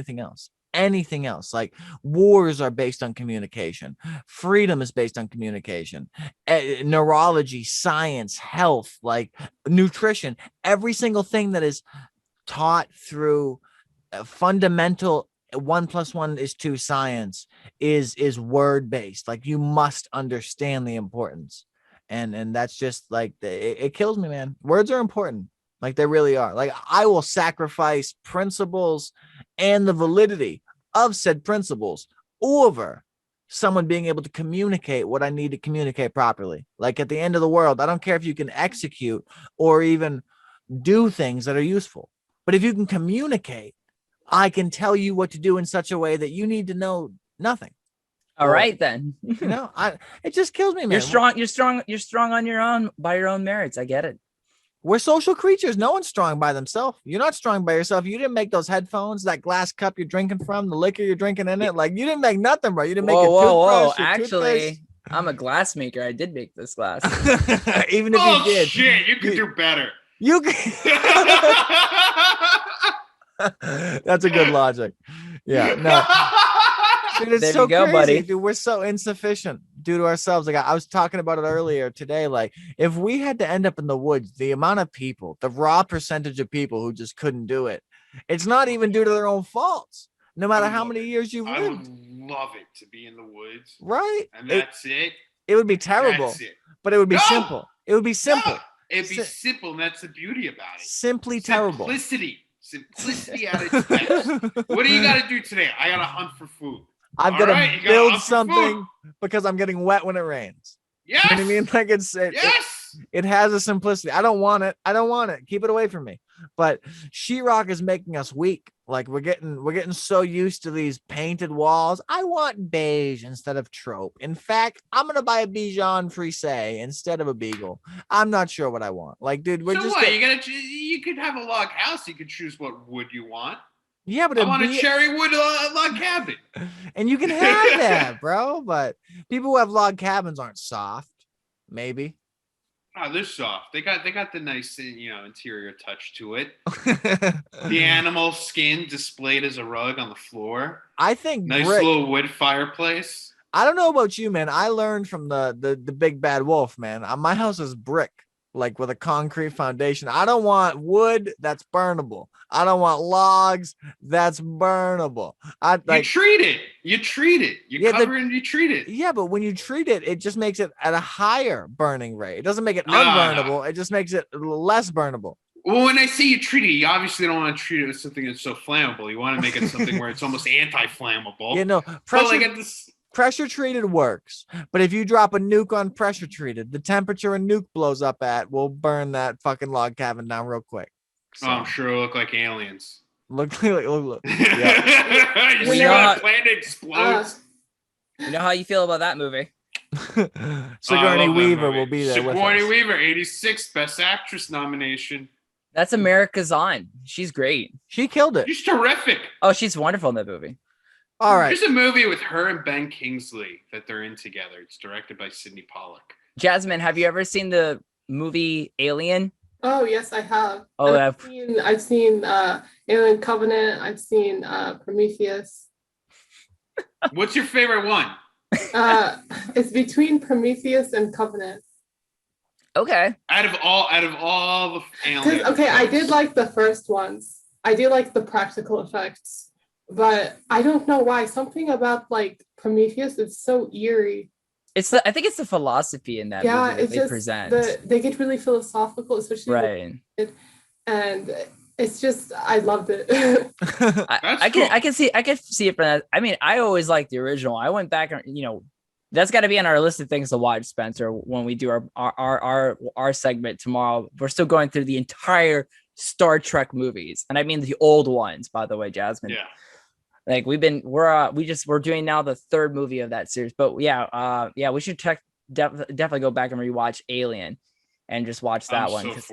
Speaker 1: anything else. Like wars are based on communication. Freedom is based on communication. Neurology, science, health, like nutrition, every single thing that is taught through fundamental 1 + 1 = 2 science is word based. Like you must understand the importance, and that's just like it kills me, man. Words are important, like they really are. Like I will sacrifice principles and the validity of said principles over someone being able to communicate what I need to communicate properly. Like at the end of the world, I don't care if you can execute or even do things that are useful, but if you can communicate, I can tell you what to do in such a way that you need to know nothing.
Speaker 2: All right, then.
Speaker 1: It just kills me, man.
Speaker 2: You're strong on your own by your own merits. I get it.
Speaker 1: We're social creatures. No one's strong by themselves. You're not strong by yourself. You didn't make those headphones, that glass cup you're drinking from, the liquor you're drinking in it. Like you didn't make nothing, bro. You didn't make a toothbrush.
Speaker 2: Actually, I'm a glass maker. I did make this glass.
Speaker 1: Even if you did.
Speaker 3: Shit, you could do better.
Speaker 1: You can. That's a good logic. Yeah. No. Dude, it's
Speaker 2: there
Speaker 1: so
Speaker 2: you go,
Speaker 1: crazy,
Speaker 2: buddy.
Speaker 1: dude. We're so insufficient due to ourselves. Like I was talking about it earlier today. Like if we had to end up in the woods, the amount of people, the raw percentage of people who just couldn't do it, it's not even due to their own faults. No matter how many years you've lived.
Speaker 3: I would love it to be in the woods.
Speaker 1: Right.
Speaker 3: And that's it.
Speaker 1: It would be terrible,
Speaker 3: That's it.
Speaker 1: but it would be
Speaker 3: No!
Speaker 1: simple. It would be simple.
Speaker 3: No! It'd be simple, and that's the beauty about it.
Speaker 1: Simply terrible.
Speaker 3: Simplicity at its best. What do you got to do today? I got to hunt for food.
Speaker 1: I've
Speaker 3: All
Speaker 1: got to
Speaker 3: right, you gotta
Speaker 1: build
Speaker 3: hunt for
Speaker 1: something
Speaker 3: food.
Speaker 1: because I'm getting wet when it rains.
Speaker 3: Yes.
Speaker 1: You know what I mean? Like
Speaker 3: Yes.
Speaker 1: it has a simplicity. I don't want it. Keep it away from me. But sheetrock is making us weak. Like we're getting so used to these painted walls. I want beige instead of taupe. In fact, I'm gonna buy a Bichon Frise instead of a Beagle. I'm not sure what I want. Like, dude, we're
Speaker 3: So
Speaker 1: just
Speaker 3: what? You could have a log house. You could choose what wood you want.
Speaker 1: yeah, but
Speaker 3: I want a cherry wood log cabin.
Speaker 1: and you can have that, bro. But people who have log cabins aren't soft. Maybe.
Speaker 3: Oh, they're soft. They got the nice, interior touch to it. The animal skin displayed as a rug on the floor.
Speaker 1: I think
Speaker 3: Nice
Speaker 1: brick.
Speaker 3: little wood fireplace.
Speaker 1: I don't know about you, man. I learned from the big bad wolf, man. My house is brick, like with a concrete foundation. I don't want wood that's burnable. I don't want logs that's burnable.
Speaker 3: You treat it. You cover it and you treat it.
Speaker 1: Yeah, but when you treat it, it just makes it at a higher burning rate. It doesn't make it
Speaker 3: No.
Speaker 1: unburnable. It just makes it less burnable.
Speaker 3: Well, when I say you treat it, you obviously don't want to treat it with something that's so flammable. You want to make it something where it's almost anti-flammable.
Speaker 1: You know,
Speaker 3: But like at this,
Speaker 1: pressure treated works, but if you drop a nuke on pressure treated, the temperature a nuke blows up at will burn that fucking log cabin down real quick. So,
Speaker 3: I'm sure it'll look like aliens.
Speaker 1: look.
Speaker 3: You
Speaker 2: You
Speaker 3: see
Speaker 2: know
Speaker 3: how
Speaker 2: how-
Speaker 3: the planet explodes?
Speaker 2: You know how you feel about that movie?
Speaker 3: I
Speaker 1: Sigourney
Speaker 3: love that
Speaker 1: Weaver
Speaker 3: movie.
Speaker 1: will be there with
Speaker 3: Sigourney
Speaker 1: us.
Speaker 3: Weaver, 86th Best Actress nomination.
Speaker 2: That's America's On. She's great.
Speaker 1: She killed it.
Speaker 3: She's terrific.
Speaker 2: Oh, she's wonderful in that movie.
Speaker 1: All right.
Speaker 3: There's a movie with her and Ben Kingsley that they're in together. It's directed by Sidney Pollack.
Speaker 2: Jasmine, have you ever seen the movie Alien?
Speaker 4: Oh yes, I have.
Speaker 2: Oh,
Speaker 4: I've seen Alien Covenant. I've seen Prometheus.
Speaker 3: What's your favorite one?
Speaker 4: It's between Prometheus and Covenant.
Speaker 2: Okay.
Speaker 3: Out of all the aliens.
Speaker 4: Okay, I did like the first ones. I do like the practical effects, but I don't know why. Something about like Prometheus is so eerie.
Speaker 2: I think it's the philosophy in that
Speaker 4: Yeah,
Speaker 2: movie
Speaker 4: it's
Speaker 2: that they
Speaker 4: just
Speaker 2: present.
Speaker 4: they get really philosophical, especially
Speaker 2: Right.
Speaker 4: and it's just I loved it.
Speaker 2: I can see it from that. I mean, I always liked the original. I went back and that's got to be on our list of things to watch, Spencer, when we do our segment tomorrow. We're still going through the entire Star Trek movies, and I mean the old ones, by the way, Jasmine.
Speaker 3: Yeah.
Speaker 2: Like we're doing now the third movie of that series, but we should definitely go back and rewatch Alien and just watch that one. It's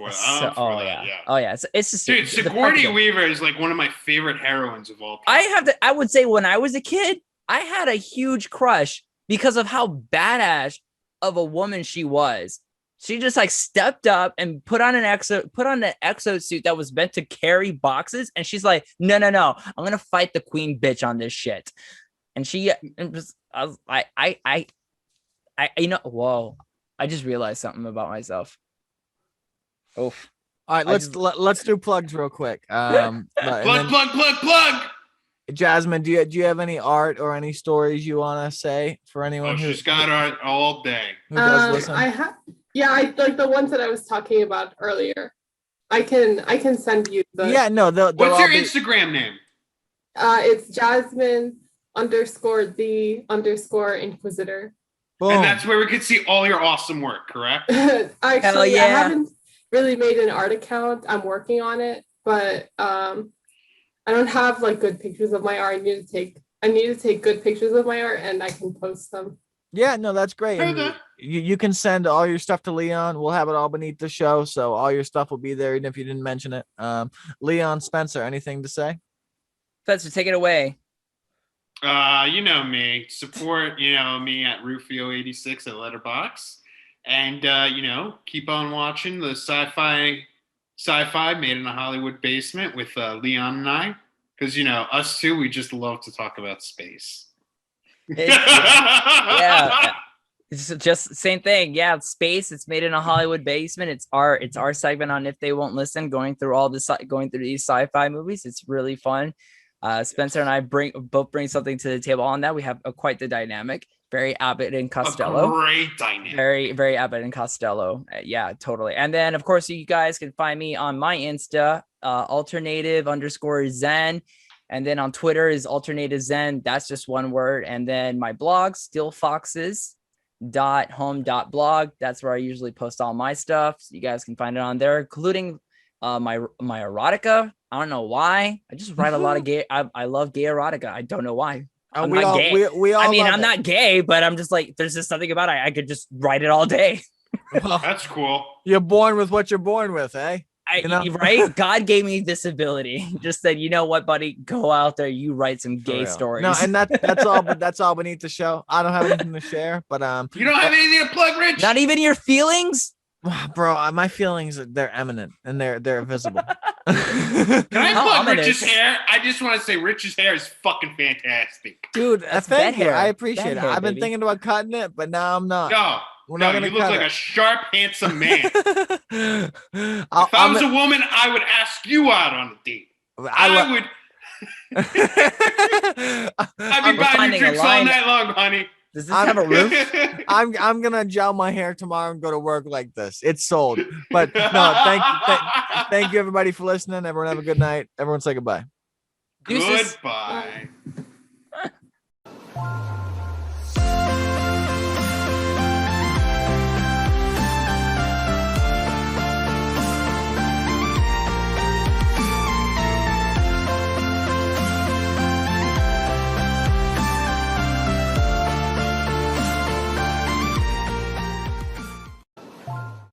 Speaker 2: just
Speaker 3: Dude, Sigourney Weaver is like one of my favorite heroines of all time.
Speaker 2: I would say when I was a kid, I had a huge crush because of how badass of a woman she was. She just like stepped up and put on an exosuit that was meant to carry boxes, and she's like, no, I'm gonna fight the queen bitch on this shit. And whoa! I just realized something about myself. Oof.
Speaker 1: All right, let's do plugs real quick.
Speaker 3: Plug.
Speaker 1: Jasmine, do you have any art or any stories you want to say for anyone
Speaker 3: She's got art all day.
Speaker 1: who does listen?
Speaker 4: I like the ones that I was talking about earlier. I can send you the.
Speaker 1: Yeah, no.
Speaker 3: What's your Instagram name?
Speaker 4: It's Jasmine_the_Inquisitor.
Speaker 1: Boom.
Speaker 3: And that's where we can see all your awesome work, correct?
Speaker 4: Actually, I haven't really made an art account. I'm working on it, but I don't have like good pictures of my art. I need to take good pictures of my art, and I can post them.
Speaker 1: Yeah, no, that's great. And you can send all your stuff to Leon. We'll have it all beneath the show, so all your stuff will be there, even if you didn't mention it. Leon, Spencer, anything to say?
Speaker 2: Spencer, take it away.
Speaker 3: You know me. Support, me at Rufio86 at Letterboxd. And, keep on watching the sci-fi made in a Hollywood basement with Leon and I. Because, us two, we just love to talk about space.
Speaker 2: Yeah. It's just same thing. Yeah, it's space. It's made in a Hollywood basement. It's our segment on If They Won't Listen, going through these sci-fi movies. It's really fun. Spencer and I both bring something to the table on that. We have quite the dynamic. Very Abbott and
Speaker 3: A
Speaker 2: Costello.
Speaker 3: great dynamic.
Speaker 2: Very, very Abbott and Costello. Yeah, totally. And then, of course, you guys can find me on my Insta, alternative_Zen. And then on Twitter is alternative Zen. That's just one word. And then my blog, stillfoxes.home.blog. That's where I usually post all my stuff. So you guys can find it on there, including my erotica. I don't know why. I just write a lot of gay. I love gay erotica. I don't know why. I'm not gay.
Speaker 1: We all
Speaker 2: I mean,
Speaker 1: love
Speaker 2: I'm
Speaker 1: it.
Speaker 2: not gay, but I'm just like, there's just something about it. I could just write it all day.
Speaker 1: Well,
Speaker 3: That's cool.
Speaker 1: you're born with what you're born with, eh? You know?
Speaker 2: Right? God gave me this ability. Just said, you know what, buddy? Go out there. You write some
Speaker 1: For
Speaker 2: gay
Speaker 1: real.
Speaker 2: stories.
Speaker 1: No, and that's all. But that's all we need to show. I don't have anything to share, but
Speaker 3: You don't have anything to plug, Rich?
Speaker 2: Not even your feelings.
Speaker 1: bro, my feelings, they're eminent and they're visible.
Speaker 3: Can I
Speaker 2: How
Speaker 3: plug
Speaker 2: ominous.
Speaker 3: Rich's hair? I just want to say Rich's hair is fucking fantastic.
Speaker 1: Dude,
Speaker 2: That's
Speaker 1: thank
Speaker 2: bed
Speaker 1: you.
Speaker 2: hair.
Speaker 1: I appreciate
Speaker 2: Bed
Speaker 1: it.
Speaker 2: hair,
Speaker 1: I've been
Speaker 2: baby.
Speaker 1: thinking about cutting it, but now I'm not.
Speaker 3: No,
Speaker 1: We're
Speaker 3: no,
Speaker 1: not gonna
Speaker 3: you look
Speaker 1: cut
Speaker 3: like
Speaker 1: it.
Speaker 3: a sharp, handsome man. If
Speaker 1: I'll-
Speaker 3: I was
Speaker 1: I'm-
Speaker 3: a woman, I would ask you out on a date.
Speaker 1: I
Speaker 3: would. I'd
Speaker 1: I'm
Speaker 3: be buying
Speaker 2: finding
Speaker 3: you
Speaker 2: a
Speaker 3: drinks all
Speaker 2: line.
Speaker 3: night long, honey.
Speaker 2: Does this have a roof?
Speaker 1: I'm gonna gel my hair tomorrow and go to work like this. It's sold. But no, thank you everybody for listening. Everyone have a good night. Everyone say goodbye.
Speaker 2: Deuces.
Speaker 3: Goodbye.